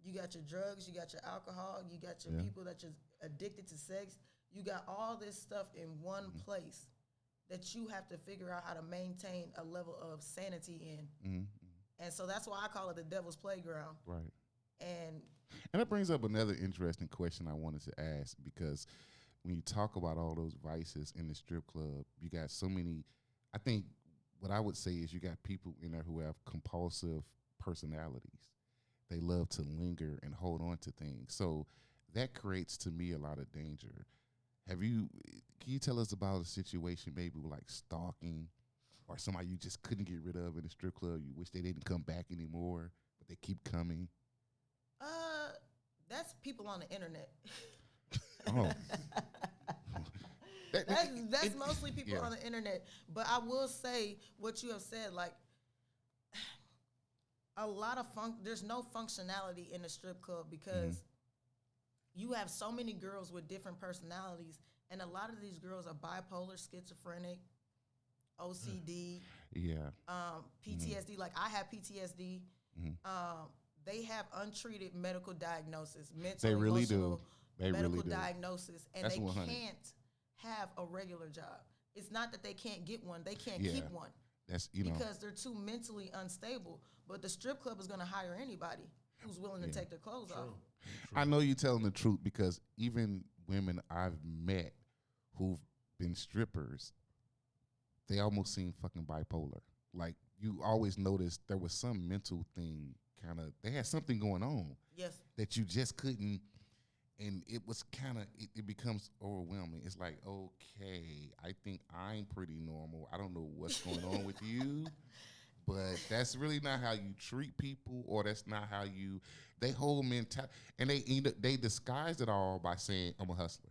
You got your drugs, you got your alcohol, you got your people that you're addicted to sex, you got all this stuff in one place that you have to figure out how to maintain a level of sanity in. And so that's why I call it the devil's playground. Right. And that brings up another interesting question I wanted to ask, because when you talk about all those vices in the strip club, you got so many. I think what I would say is you got people in there who have compulsive personalities. They love to linger and hold on to things. So that creates to me a lot of danger. Can you tell us about a situation maybe with like stalking or somebody you just couldn't get rid of in the strip club? You wish they didn't come back anymore, but they keep coming. That's people on the internet. Oh. That's mostly people on the internet. But I will say what you have said, like a lot of there's no functionality in the strip club because you have so many girls with different personalities, and a lot of these girls are bipolar, schizophrenic, OCD, PTSD. Like I have PTSD. They have untreated medical diagnosis, mental, they really emotional, do. They medical really do. diagnosis, and That's they 100. can't have a regular job. It's not that they can't get one; they can't keep one. That's because they're too mentally unstable. But the strip club is going to hire anybody who's willing to take their clothes off. True. I know you're telling the truth, because even women I've met who've been strippers, they almost seem fucking bipolar. Like you always notice there was some mental thing. They had something going on. Yes. That you just couldn't, and it was it becomes overwhelming. It's like, okay, I think I'm pretty normal. I don't know what's going on with you, but that's really not how you treat people, or that's not how they hold mentality, and they disguise it all by saying, I'm a hustler.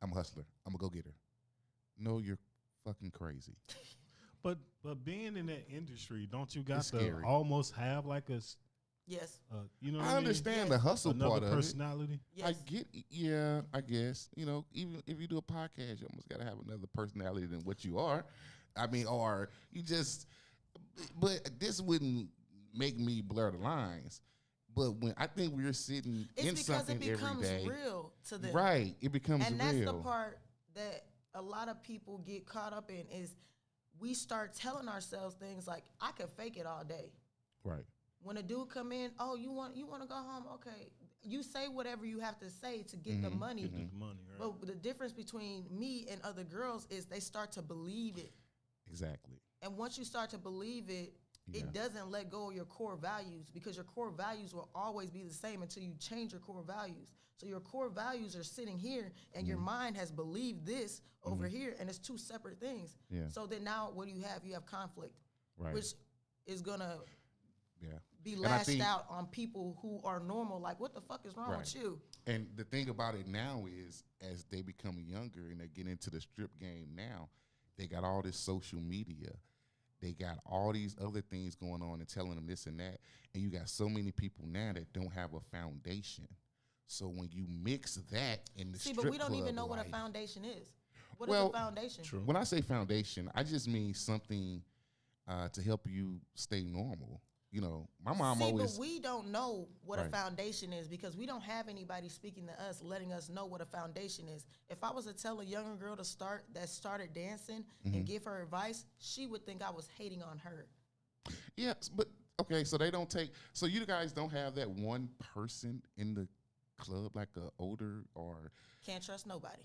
I'm a hustler. I'm a go-getter. No, you're fucking crazy. But being in that industry, don't you got It's to scary. almost have like a Yes. you know what I understand the hustle Another part of personality. Yes. I get, I guess, even if you do a podcast, you almost got to have another personality than what you are. I mean, or you just, but this wouldn't make me blur the lines. But when I think we're sitting in something every day. It's because it becomes real to them. Right. It becomes and real. And that's the part that a lot of people get caught up in is we start telling ourselves things like, I could fake it all day. Right. When a dude come in, oh, you want to go home? Okay. You say whatever you have to say to get the money. Get the money, right. But the difference between me and other girls is they start to believe it. Exactly. And once you start to believe it, it doesn't let go of your core values, because your core values will always be the same until you change your core values. So your core values are sitting here, and your mind has believed this over here, and it's two separate things. Yeah. So then now what do you have? You have conflict, Right. which is going to be And I lashed think- out on people who are normal. Like, what the fuck is wrong with you? And the thing about it now is, as they become younger and they get into the strip game now, they got all this social media. They got all these other things going on and telling them this and that. And you got so many people now that don't have a foundation. So when you mix that in the strip but we don't even club know what a life- foundation is. What Well, is a foundation? True. When I say foundation, I just mean something to help you stay normal. My mom always. But we don't know what Right. a foundation is because we don't have anybody speaking to us, letting us know what a foundation is. If I was to tell a younger girl that started dancing and give her advice, she would think I was hating on her. Yes, but okay, so they don't take. So you guys don't have that one person in the club, like a older or. Can't trust nobody.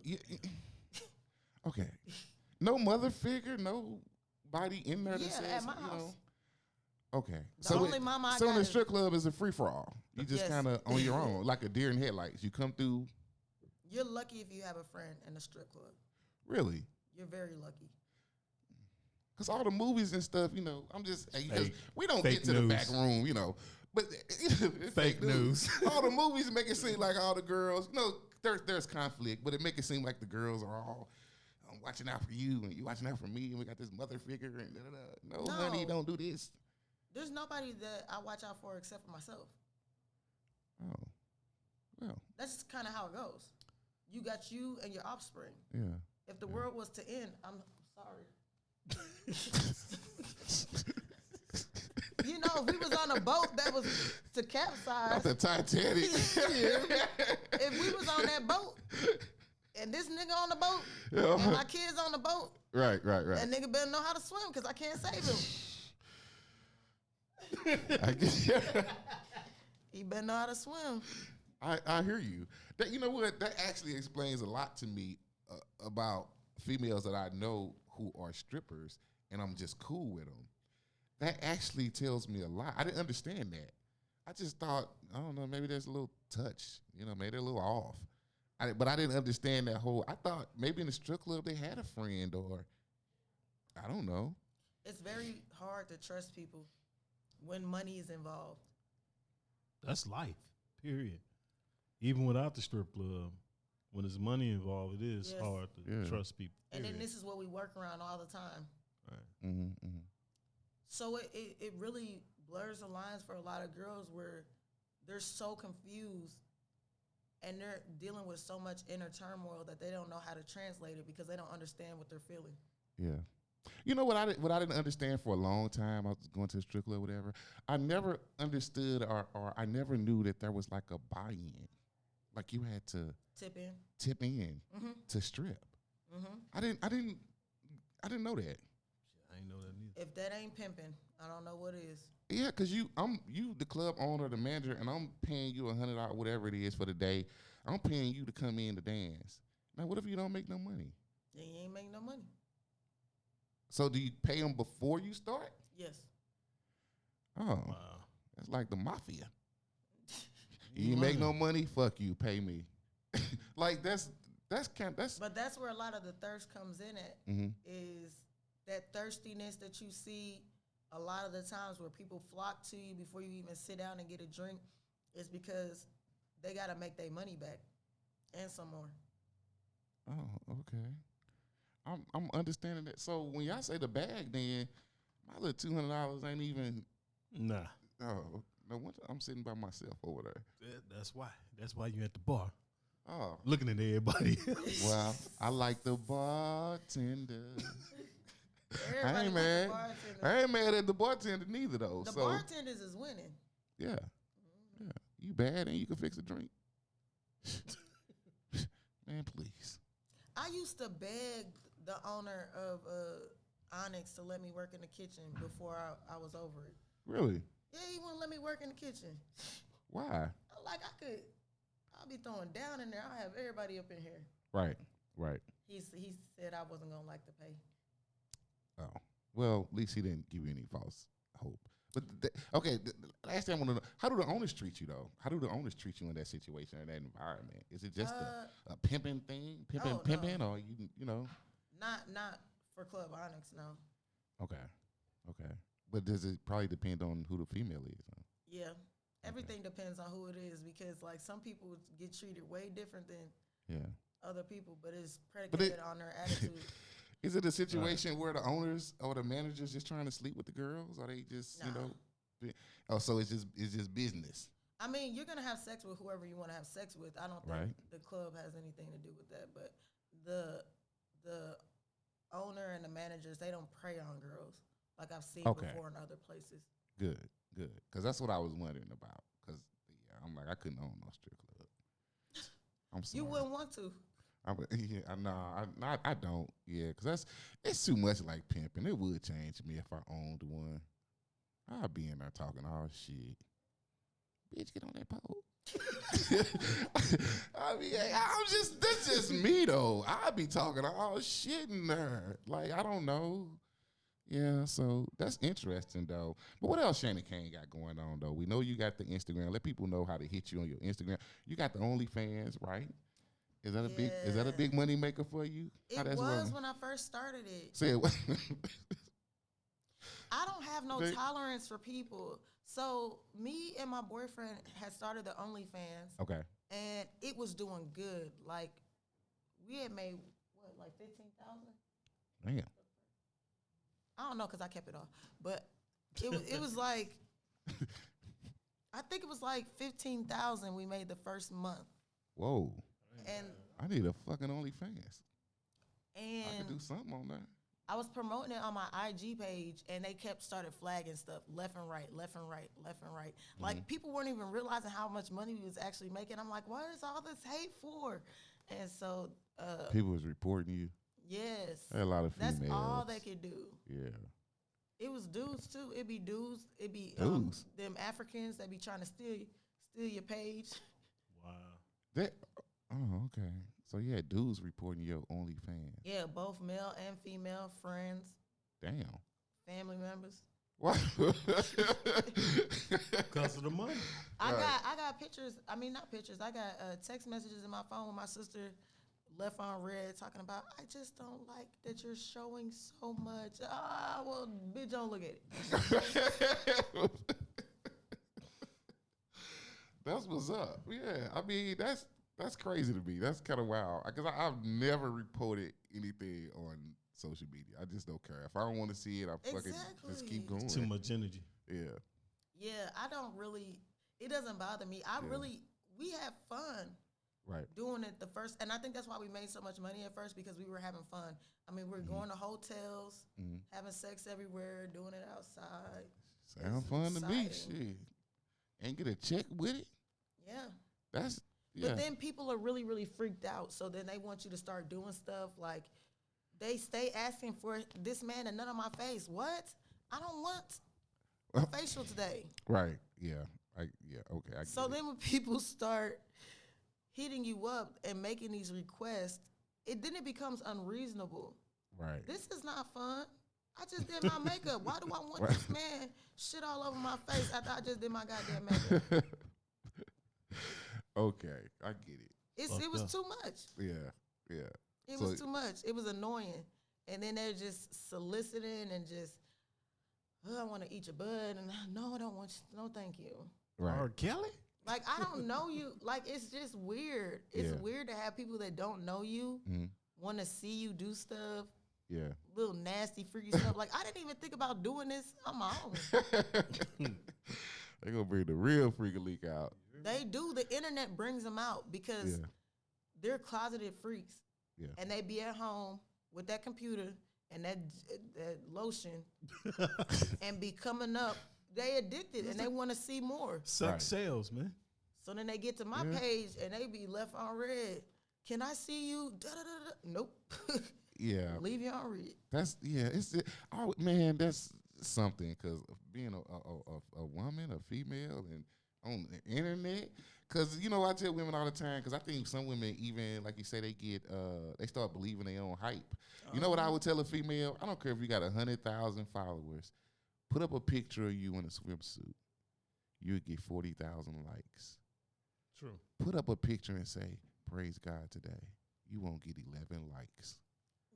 Yeah, okay, no mother figure, nobody in there that Yeah, says, at my house. Okay, The only mama I so in got the is- strip club is a free for all. You just Yes. kind of on your own, like a deer in headlights. You come through. You're lucky if you have a friend in the strip club. Really? You're very lucky. Because all the movies and stuff, I'm just, because we don't Fake get to the news. back room, but Fake news. All the movies make it seem like all the girls, there's conflict, but it make it seem like the girls are all, I'm watching out for you and you watching out for me, and we got this mother figure and da-da-da. No, honey, don't do this. There's nobody that I watch out for except for myself. Oh, well, That's kind of how it goes. You got you and your offspring. yeah. If the world was to end, I'm sorry. If we was on a boat that was to capsize, Not the Titanic. if we was on that boat and this nigga on the boat, Yeah. and my kids on the boat. Right. That nigga better know how to swim because I can't save him. I guess, yeah. He better know how to swim. I hear you. That, you know what? That actually explains a lot to me about females that I know who are strippers, and I'm just cool with them. That actually tells me a lot. I didn't understand that. I just thought, I don't know, maybe there's a little touch. You know, maybe they're a little off. But I didn't understand that whole. I thought maybe in the strip club they had a friend, or I don't know. It's very hard to trust people when money is involved. That's life, period. Even without the strip club, when there's money involved, it is hard to trust people. And then this is what we work around all the time. Right. Mm-hmm. So it really blurs the lines for a lot of girls where they're so confused and they're dealing with so much inner turmoil that they don't know how to translate it because they don't understand what they're feeling. Yeah. You know what I didn't understand for a long time. I was going to the strip club, whatever. I never understood or I never knew that there was like a buy-in. Like you had to tip in to strip. Mm-hmm. I didn't know that. I ain't know that neither. If that ain't pimping, I don't know what is. Yeah, cause you the club owner, the manager, and I'm paying you $100, whatever it is for the day. I'm paying you to come in to dance. Now, what if you don't make no money? Then you ain't make no money. So do you pay them before you start? Yes. Oh, Wow. that's like the mafia. You ain't make no money, fuck you, pay me. Like that's. But that's where a lot of the thirst comes in at. Mm-hmm. Is that thirstiness that you see a lot of the times where people flock to you before you even sit down and get a drink is because they got to make their money back and some more. Oh, okay. I'm understanding that. So when y'all say the bag, then my little $200 ain't even. Nah. Oh no wonder I'm sitting by myself over there. That's why. That's why you at the bar. Oh, Looking at everybody. well, I like the bartender. Everybody I ain't like the mad. bartender. I ain't mad at the bartender neither though. The so bartenders is winning. yeah, yeah. You bad and you can fix a drink. Man, please. I used to beg the owner of Onyx to let me work in the kitchen before I was over it. Really? Yeah, he wouldn't let me work in the kitchen. Why? I'll be throwing down in there. I'll have everybody up in here. Right. He said I wasn't going to like the pay. Oh, well, at least he didn't give you any false hope. But okay, the last thing I want to know: how do the owners treat you though? How do the owners treat you in that situation or that environment? Is it just a pimping thing, pimping, or you know? Not for Club Onyx, no. Okay. But does it probably depend on who the female is? Huh? Yeah, everything depends on who it is because like some people get treated way different than other people, but it's predicated on their attitude. Is it a situation where the owners or the managers just trying to sleep with the girls, or they just so it's just business? I mean, you're gonna have sex with whoever you want to have sex with. I don't think the club has anything to do with that, but the owner and the managers, they don't prey on girls like I've seen before in other places. Good, because that's what I was wondering about. Because I'm like, I couldn't own no strip club. I'm sorry. You wouldn't want to. I don't. Yeah, because it's too much like pimping. It would change me if I owned one. I'd be in there talking all shit. Bitch, get on that pole. That's just me though. I'd be talking all shit in there. Like, I don't know. Yeah, so that's interesting though. But what else Shaina Cain got going on though? We know you got the Instagram. Let people know how to hit you on your Instagram. You got the OnlyFans, right? Is that a big money maker for you? It was when I first started it. Say it. I don't have no tolerance for people. So me and my boyfriend had started the OnlyFans. Okay. And it was doing good. Like we had made like 15,000. Damn. I don't know because I kept it off, but it was like I think it was like 15,000 we made the first month. Whoa. And I need a fucking OnlyFans. And I could do something on that. I was promoting it on my IG page, and they started flagging stuff left and right. Mm-hmm. Like people weren't even realizing how much money we was actually making. I'm like, what is all this hate for? And so, People was reporting you. yes, There are a lot of females. that's all they could do. Yeah. It was dudes too. It be dudes. It be Dudes? them Africans that be trying to steal your page. Wow. That. Oh, okay. So yeah, dudes reporting your OnlyFans. Yeah, both male and female friends, Damn. family members. What? Because of the money. I got pictures. I mean, not pictures. I got text messages in my phone with my sister left on red talking about, I just don't like that you're showing so much. Ah, well, bitch, don't look at it. That's what's up. Yeah, I mean that's crazy to me. That's kind of wild because I've never reported anything on social media. I just don't care. If I don't want to see it, I fucking just keep going. Too much energy. Yeah. Yeah, I don't really. It doesn't bother me. We have fun. Right. Doing it the first, and I think that's why we made so much money at first, because we were having fun. I mean, we're going to hotels, having sex everywhere, doing it outside. Sound fun to me. Shit. And get a check with it. Yeah. Yeah. But then people are really, really freaked out. So then they want you to start doing stuff like they stay asking for this man to nut on my face. What? I don't want a facial today. Right. Yeah. Okay. So then when people start hitting you up and making these requests, it becomes unreasonable. Right. This is not fun. I just did my makeup. Why do I want this man shit all over my face after I just did my goddamn makeup? Okay, I get it. It was too much. Yeah. It was too much. It was annoying. And then they're just soliciting and just, I want to eat your butt. And no, I don't want you. No, thank you. Right. R. Kelly? Like, I don't know you. Like, it's just weird. It's weird to have people that don't know you want to see you do stuff. Yeah. Little nasty, freaky stuff. Like, I didn't even think about doing this on my own. They're going to bring the real freaky leak out. They do. The internet brings them out because they're closeted freaks. Yeah. And they be at home with that computer and that lotion and be coming up. They addicted and they want to see more. Suck sales, man. So then they get to my page and they be left on red. Can I see you? Da-da-da-da. Nope. Yeah. Leave you on red. That's something, because being a woman, a female, and on the internet, because, I tell women all the time, because I think some women, even, like you say, they start believing their own hype. You know what I would tell a female? I don't care if you got 100,000 followers. Put up a picture of you in a swimsuit. You'll get 40,000 likes. True. Put up a picture and say, praise God today. You won't get 11 likes.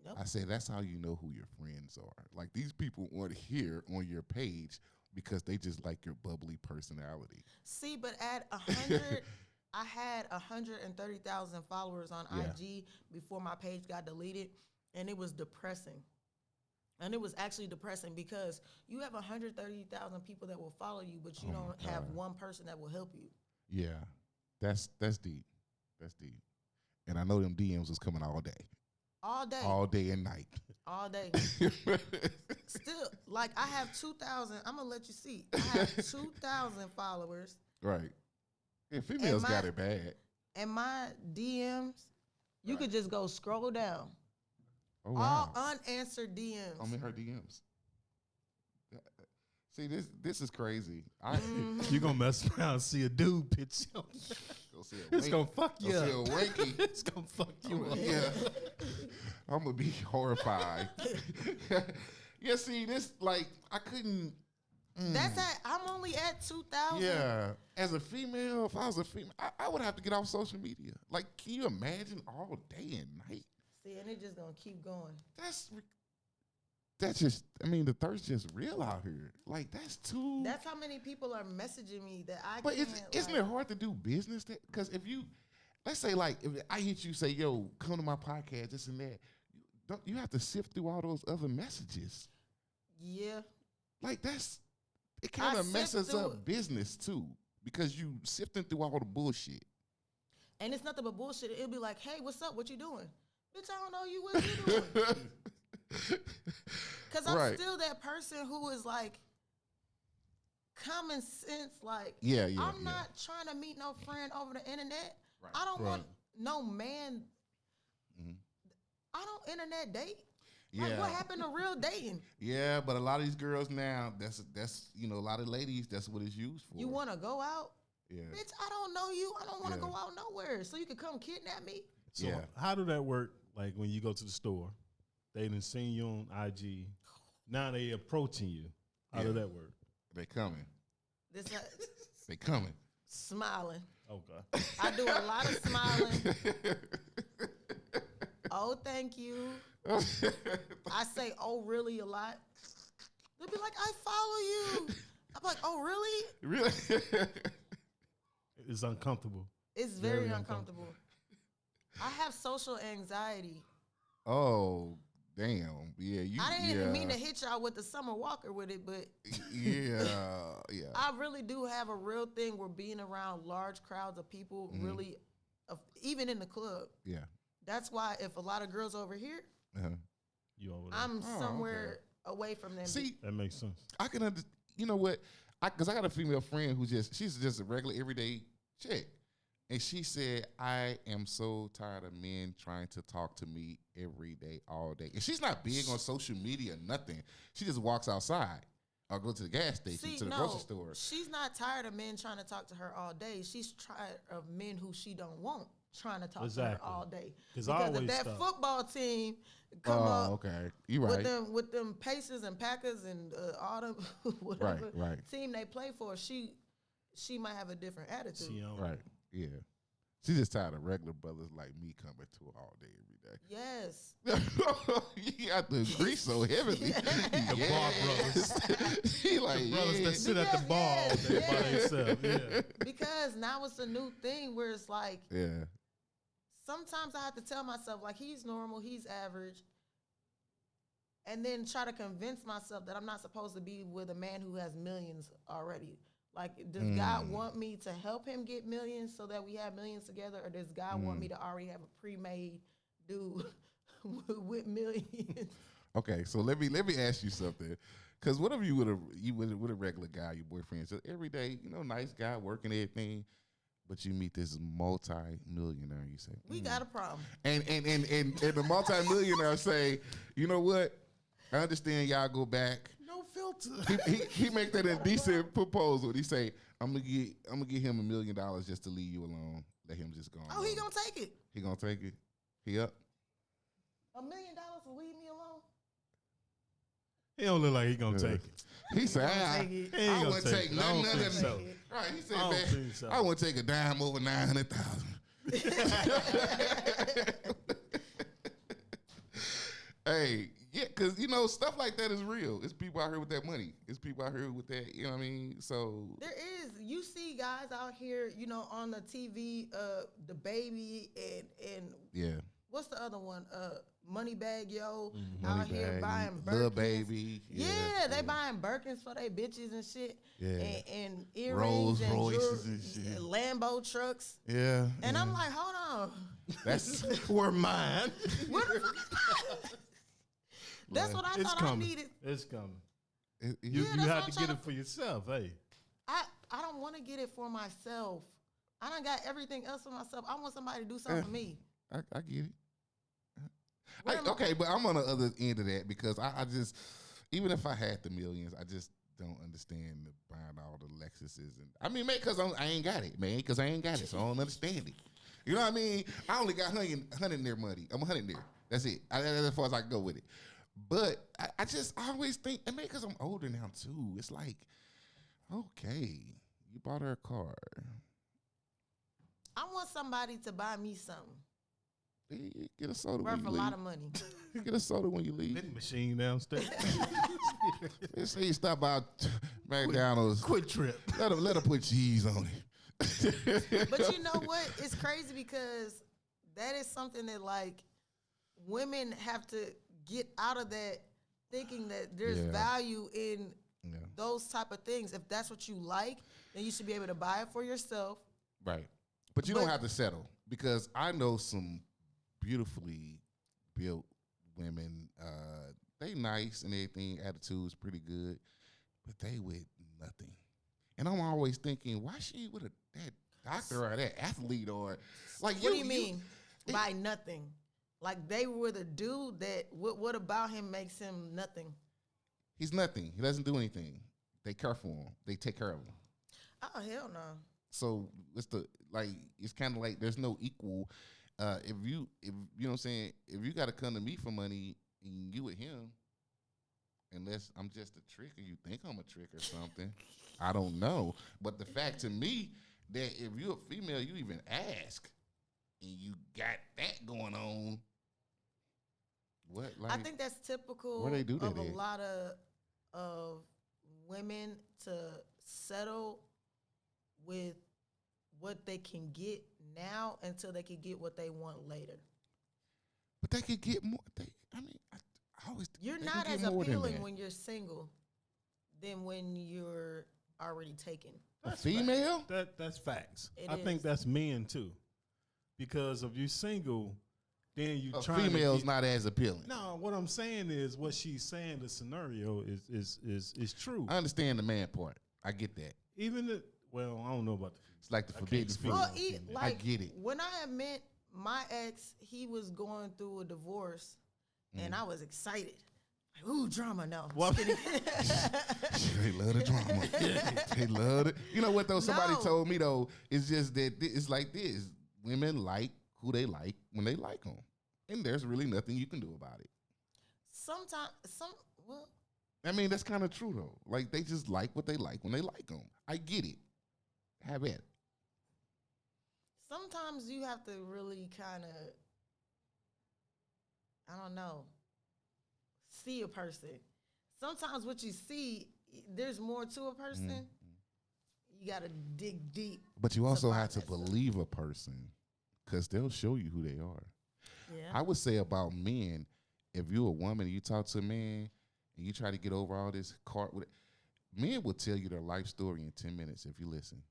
Nope. I said, that's how you know who your friends are. Like, these people aren't here on your page because they just like your bubbly personality. See, but at 100, I had 130,000 followers on IG before my page got deleted, and it was depressing. And it was actually depressing because you have 130,000 people that will follow you, but you don't have one person that will help you. Yeah, that's deep. That's deep. And I know them DMs was coming all day. All day. All day and night. All day. Still, like, I have 2,000. I'm going to let you see. I have 2,000 followers. Right. And females got it bad. And my DMs, you could just go scroll down. Oh, wow. All unanswered DMs. I'm in her DMs. See, this is crazy. You're going to mess around and see a dude pitch. It's going to fuck you up. It's going to fuck you up. Yeah. I'm going to be horrified. Yeah, see, this, like, I couldn't. I'm only at 2,000. Yeah. As a female, if I was a female, I would have to get off social media. Like, can you imagine all day and night? See, and it's just going to keep going. That's just, the thirst just real out here. Like, that's too. That's how many people are messaging me that I but can't. Isn't it hard to do business? Because if you, let's say, like, if I hit you, say, yo, come to my podcast, this and that, you have to sift through all those other messages. Yeah. Like, it kind of messes up business, too, because you sifting through all the bullshit. And it's nothing but bullshit. It'll be like, hey, what's up? What you doing? Bitch, I don't know you. What you doing? Because I'm still that person who is like common sense. Like, I'm not trying to meet no friend over the internet. Right. I don't want no man I don't internet date. Yeah. Like, what happened to real dating? Yeah, but a lot of these girls now, that's a lot of ladies, that's what it's used for. You want to go out? Yeah. Bitch, I don't know you. I don't want to Yeah. go out nowhere. So you could come kidnap me? So Yeah. how do that work? Like when you go to the store, they done seen you on IG. Now they approaching you. How does that work? They coming. This They coming. smiling. Okay. I do a lot of smiling. Oh, thank you. I say, oh, really, a lot. They'll be like, I follow you. I'm like, oh, really? Really? It's uncomfortable. It's very uncomfortable. I have social anxiety. Oh, damn. Yeah, you. I didn't even mean to hit y'all with the Summer Walker with it, but Yeah, yeah. I really do have a real thing where being around large crowds of people really, even in the club. Yeah. That's why if a lot of girls over here, You over there. I'm somewhere away from them. See, That makes sense. I can understand. You know what? Because I got a female friend she's just a regular everyday chick. And she said, I am so tired of men trying to talk to me every day, all day. And she's not big on social media, nothing. She just walks outside or go to the gas station, to the grocery store. She's not tired of men trying to talk to her all day. She's tired of men who she don't want trying to talk to her all day. Because if that football team come up okay. You right. with them Pacers and Packers and all them whatever team they play for, she might have a different attitude. Right. Yeah. She's just tired of regular brothers like me coming to her all day, every day. Yes. You got to agree so heavily. The bar brothers. He like, the brothers that sit at the bar all day by themselves. Yeah. Because now it's a new thing where it's like, yeah. Sometimes I have to tell myself, like, he's normal, he's average, and then try to convince myself that I'm not supposed to be with a man who has millions already. Like, does God want me to help him get millions so that we have millions together, or does God want me to already have a pre-made dude with millions? Okay, so let me ask you something. Because what if you with a regular guy, your boyfriend, so every day, nice guy, working everything, but you meet this multi-millionaire, you say, we got a problem. And the multi-millionaire say, you know what? I understand y'all go back. No filter. He make that indecent proposal. He say, I'm gonna get him $1 million just to leave you alone. Let him just go on. Oh, he gonna take it. He gonna take it. He up. $1 million to leave me alone? He don't look like he gonna take it. He said, I wouldn't take nothing other than so. Right, he said, man, I wouldn't take a dime over 900,000. Hey, yeah, because, stuff like that is real. It's people out here with that money. It's people out here with that, you know what I mean? So there is. You see guys out here, on the TV, the baby and yeah. What's the other one? Moneybag Yo out here buying Birkins. Lil Baby. Yeah, they buying Birkins for their bitches and shit. Yeah. And earrings Rolls Royces and shit. Lambo trucks. Yeah. And I'm like, hold on. That's were mine. Where the fuck is that? That's what I thought I needed. It's coming. You have to get it for yourself, hey. I don't want to get it for myself. I done got everything else for myself. I want somebody to do something for me. I get it. Okay, but I'm on the other end of that because I just, even if I had the millions, I just don't understand buying all the Lexuses. And I mean, man, because I ain't got it, man, because I ain't got it, so I don't understand it. You know what I mean? I only got 100 near money. I'm 100 near. That's it. That's as far as I can go with it. But I always think, and maybe because I'm older now too, it's like, okay, you bought her a car. I want somebody to buy me something. Get a soda worth when you a leave. lot of money. Get a soda when you leave. Vending machine downstairs. They say you stop by McDonald's. Quick trip. Let her put cheese on it. But you know what? It's crazy because that is something that like women have to get out of that thinking that there's value in those type of things. If that's what you like, then you should be able to buy it for yourself. Right. But you don't have to settle because I know some beautifully built women. They nice and everything. Attitude's pretty good, but they with nothing. And I'm always thinking, why she with that doctor or that athlete or like? What do you mean by nothing? Like they were the dude that. What about him makes him nothing? He's nothing. He doesn't do anything. They care for him. They take care of him. Oh hell no. So it's kind of like there's no equal. If you know what I'm saying, if you got to come to me for money and you with him, unless I'm just a trick or you think I'm a trick or something, I don't know. But the fact to me that if you're a female, you even ask, and you got that going on. What? Like, I think that's typical where they do that of a at? lot of women to settle with what they can get now until they can get what they want later. But they could get more. I always You're they not can as get more than appealing that. when you're single than when you're already taken. A female. That's facts. It I think is. that's men too, because if you're single, then you A trying female's to get, not as appealing. No, what I'm saying is what she's saying. The scenario is true. I understand the man part. I get that. Even the well, I don't know about the. It's like the I can't forbidden speak fruit. on Well, female. like I get it. when I had met my ex, he was going through a divorce, and I was excited. Like, ooh, drama! No, Well, They love the drama. They love it. You know what though? Somebody No. told me though. It's just that it's like this. Women like who they like when they like them, and there's really nothing you can do about it. sometimes well, I mean, that's kind of true though. Like they just like what they like when they like them. I get it. Have it. sometimes you have to really kind of, I don't know, see a person. Sometimes what you see, there's more to a person. You got to dig deep. But you also have to find that stuff. believe a person because they'll show you who they are. Yeah. I would say about men, if you're a woman and you talk to a man and you try to get over all this cart with it, men will tell you their life story in 10 minutes if you listen.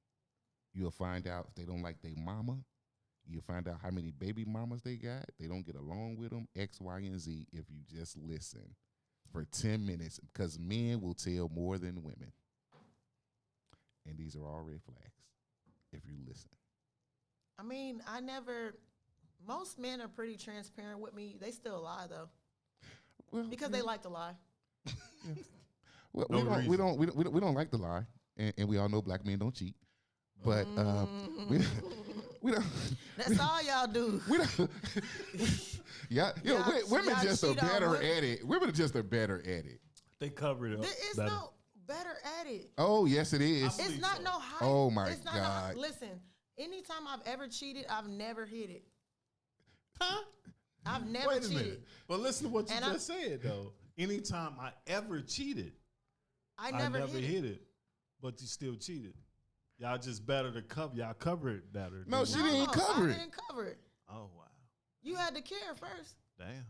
You'll find out if they don't like their mama. You'll find out how many baby mamas they got. They don't get along with them, X, Y, and Z, if you just listen for 10 minutes because men will tell more than women. And these are all red flags if you listen. I mean, most men are pretty transparent with me. They still lie though, Well, because they like to lie. Well, No we don't like to lie, and we all know black men don't cheat. But we don't. That's all y'all do. We don't. Yeah, you know, Y'all- women y'all just are cheat on better women. at it. Women just are better at it. They cover it up. There is better. no better at it. Oh yes, it is. I It's believe not so. no hype. Oh, my It's not no God. hype. Listen, anytime I've ever cheated, I've never hit it. Huh? I've never Wait a cheated. minute. But listen to what you And I- just said though. Anytime I ever cheated, I I never, never hit it. hit it, but you still cheated. Y'all just better to cover. Y'all cover it better. No, than she me. didn't No, cover I it. didn't cover it. Oh wow, You had to care first. damn.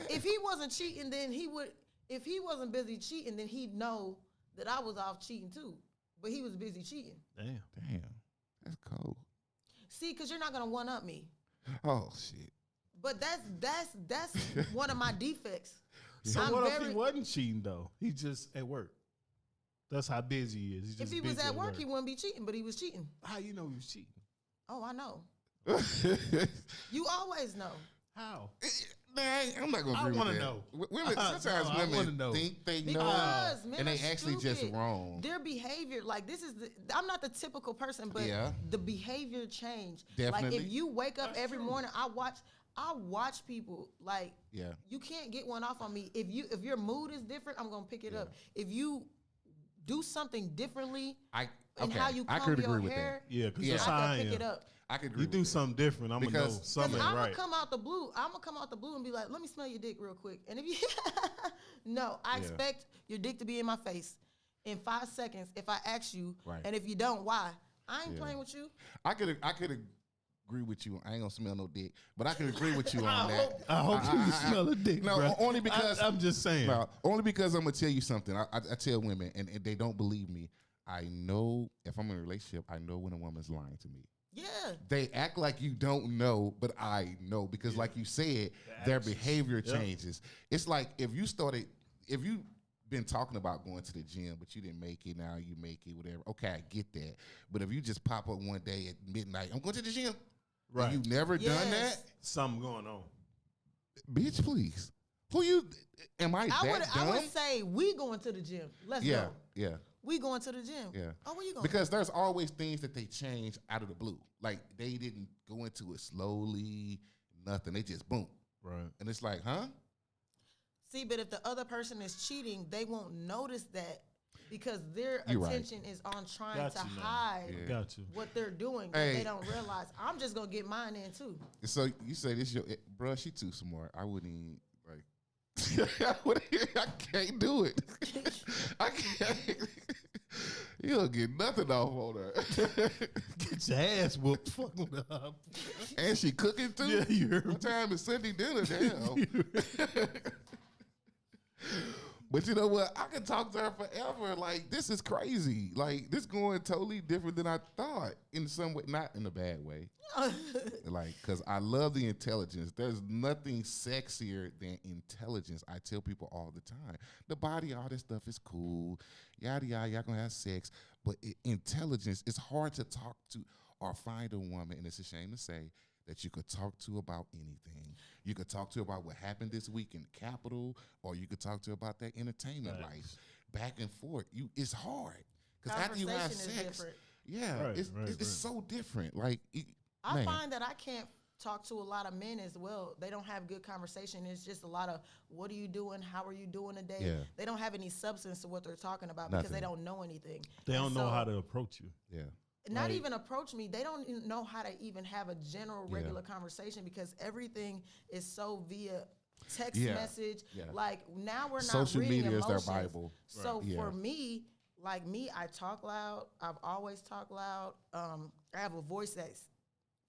If he wasn't cheating, then he would. If he wasn't busy cheating, then he'd know that I was off cheating too. But he was busy cheating. Damn. Damn, that's cold. See, because you're not gonna one up me. Oh shit. But that's one of my defects. So I'm what if very- he wasn't cheating though? He just at work. That's how busy he is. He's just If he was busy at work, he wouldn't be cheating, but he was cheating. How you know he was cheating? Oh, I know. You always know. How? Nah, I'm not gonna I agree with wanna that. know. Women, sometimes No, I wanna women know. think they know, Because men and they are actually just stupid. wrong. Their behavior, like this is I'm not the typical person, but Yeah. the behavior changed. Definitely. Like if you wake up That's every true. morning, I watch people. Like Yeah. you can't get one off on me. If your mood is different, I'm gonna pick it Yeah. up. If you do something differently I in how you I comb could your agree with hair, that. Yeah, because Yeah. that's how I I can pick am. it up. I could agree You with do that. something different, I'm gonna know Because- Cause something I'm ain't gonna right. come out the blue. I'm gonna come out the blue and be like, "Let me smell your dick real quick." And if you, no, I Yeah. expect your dick to be in my face in 5 seconds if I ask you. Right. And if you don't, why? I ain't Yeah. playing with you. I could agree with you. I ain't gonna smell no dick, but I could agree with you on that. I hope you smell a dick. No, bruh. only because I'm just saying. No, only because I'm gonna tell you something. I tell women, and they don't believe me. I know if I'm in a relationship, I know when a woman's lying to me. Yeah. They act like you don't know, but I know because, like you said, their actions. behavior Yep. changes. It's like if you've been talking about going to the gym, but you didn't make it, now you make it, whatever. Okay, I get that. But if you just pop up one day at midnight, I'm going to the gym, Right. and you've never done that, Yes. Something going on. Bitch, please. Who you? Am I that dumb? I would say we going to the gym. Let's go. Yeah. We going to the gym. Yeah. Oh, where you going? Because there's always things that they change out of the blue. Like they didn't go into it slowly, nothing. They just boom. Right. And it's like, huh? See, but if the other person is cheating, they won't notice that because their You're attention is on trying Got to you, man. hide Got you. what they're doing. But Hey. they don't realize, I'm just going to get mine in too. So you say this your bro? She too smart. I wouldn't even like. I can't do it. I can't. You don't get nothing off on her. Get your ass whooped. Fuck with her. And she cooking too? Yeah, you heard me. What time is Sunday dinner? Damn. But you know what? I can talk to her forever. Like, this is crazy. Like, this going totally different than I thought in some way. Not in a bad way. Like, because I love the intelligence. There's nothing sexier than intelligence. I tell people all the time. The body, all this stuff is cool. Yada, yada, y'all gonna have sex. But intelligence, it's hard to talk to or find a woman, and it's a shame to say, that you could talk to about anything. You could talk to about what happened this week in the Capitol, or you could talk to about that entertainment life. Back and forth. It's hard. Because after you have sex, it's so different. Like, I find that I can't talk to a lot of men as well. They don't have good conversation. It's just a lot of, what are you doing? How are you doing today? Yeah. They don't have any substance to what they're talking about Nothing. because they don't know anything. They don't know how to approach you. Yeah. Not even approach me. They don't even know how to even have a general regular conversation because everything is so via text message. Yeah. Like now we're not social reading media emotions. is their Bible. So for me, like me, I talk loud. I've always talked loud. I have a voice that's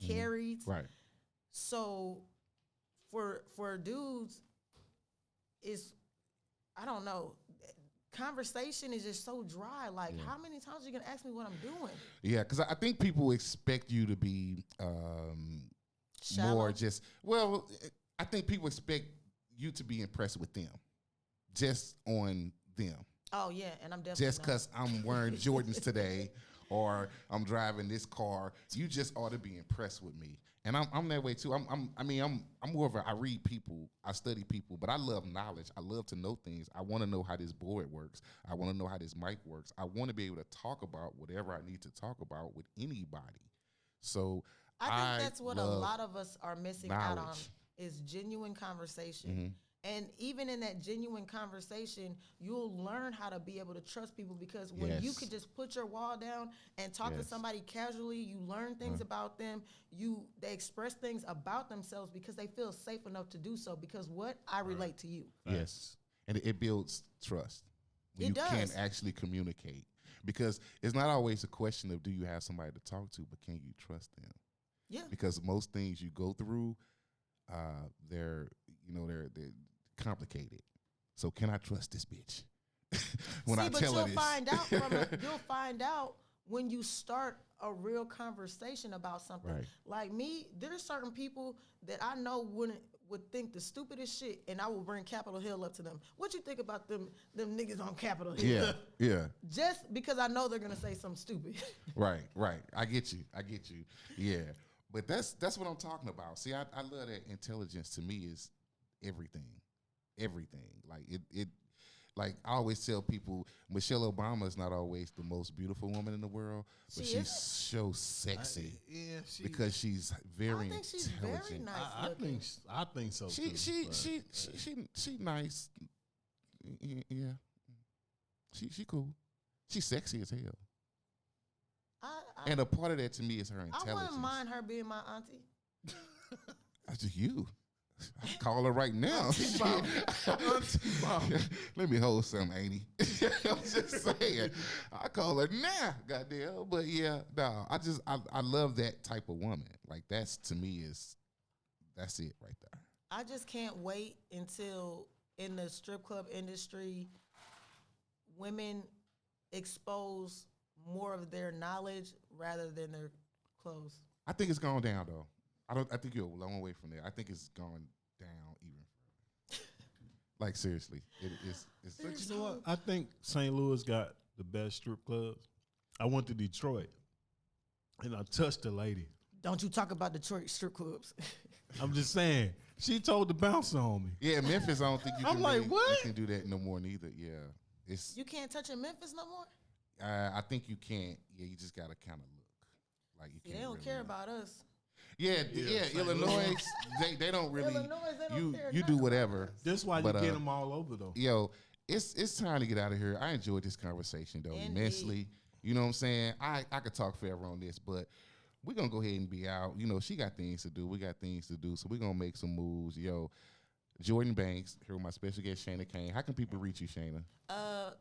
carried. Right. So for dudes, I don't know. Conversation is just so dry. Like, how many times are you gonna ask me what I'm doing? Yeah, because I think people expect you to be more just. Well, I think people expect you to be impressed with them, just on them. Oh yeah, and I'm definitely just because I'm wearing Jordans today, or I'm driving this car. You just ought to be impressed with me. And I'm that way too. I'm more of I read people, I study people, but I love knowledge. I love to know things. I want to know how this board works. I want to know how this mic works. I want to be able to talk about whatever I need to talk about with anybody. So I think that's what a lot of us are missing out on is genuine conversation. Mm-hmm. And even in that genuine conversation, you'll learn how to be able to trust people because when you could just put your wall down and talk to somebody casually, you learn things about them. They express things about themselves because they feel safe enough to do so because I relate to you. Yes. And it builds trust. You can actually communicate because it's not always a question of do you have somebody to talk to, but can you trust them? Yeah. Because most things you go through, they're complicated. So can I trust this bitch? You'll find out when you start a real conversation about something. Right. Like me, there's certain people that I know would think the stupidest shit, and I will bring Capitol Hill up to them. What you think about them niggas on Capitol Hill? Yeah. Just because I know they're gonna say something stupid. Right. I get you. Yeah. But that's what I'm talking about. See, I love that intelligence. To me is everything. Like it like I always tell people, Michelle Obama is not always the most beautiful woman in the world, but she's so sexy. Because she's very intelligent. She's very nice. I think so too. She nice. Yeah. She cool. She's sexy as hell. And a part of that to me is her intelligence. I wouldn't mind her being my auntie. That's just you. I call her right now. Auntie Bob. Let me hold some, ain't he? I'm just saying. I call her now, goddamn. But yeah, no, I love that type of woman. Like that's to me that's it right there. I just can't wait until in the strip club industry, women expose more of their knowledge rather than their clothes. I think it's gone down though. I think you're a long way from there. I think it's gone down even further. Like seriously, it's. But you know what? I think St. Louis got the best strip clubs. I went to Detroit, and I touched a lady. Don't you talk about Detroit strip clubs. I'm just saying. She told the bouncer on me. Yeah, Memphis, I don't think you I'm can like, really, what? you can do that no more neither. Yeah. It's You can't touch in Memphis no more? I think you can't. Yeah, you just gotta kind of look. Like you See, can't they don't really, care about us. Yeah, St. Illinois, they don't really Illinois, they don't care you nothing do whatever. That's why you get them all over, though. Yo, it's time to get out of here. I enjoyed this conversation though immensely. You know what I'm saying? I could talk forever on this, but we're gonna go ahead and be out. You know, she got things to do. We got things to do. So we're gonna make some moves. Yo, Jordan Bankxx, here with my special guest, Shaina Cain. How can people reach you, Shaina?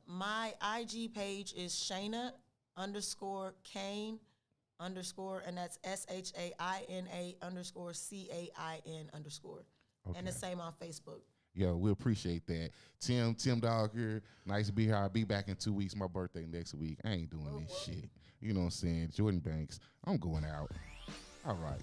My IG page is Shaina _Cain _, and that's SHAINA _CAIN _. And the same on Facebook. Yo, we appreciate that. Tim Dog here. Nice to be here. I'll be back in 2 weeks. My birthday next week. I ain't doing this shit. You know what I'm saying? Jordan Bankxx. I'm going out. All right.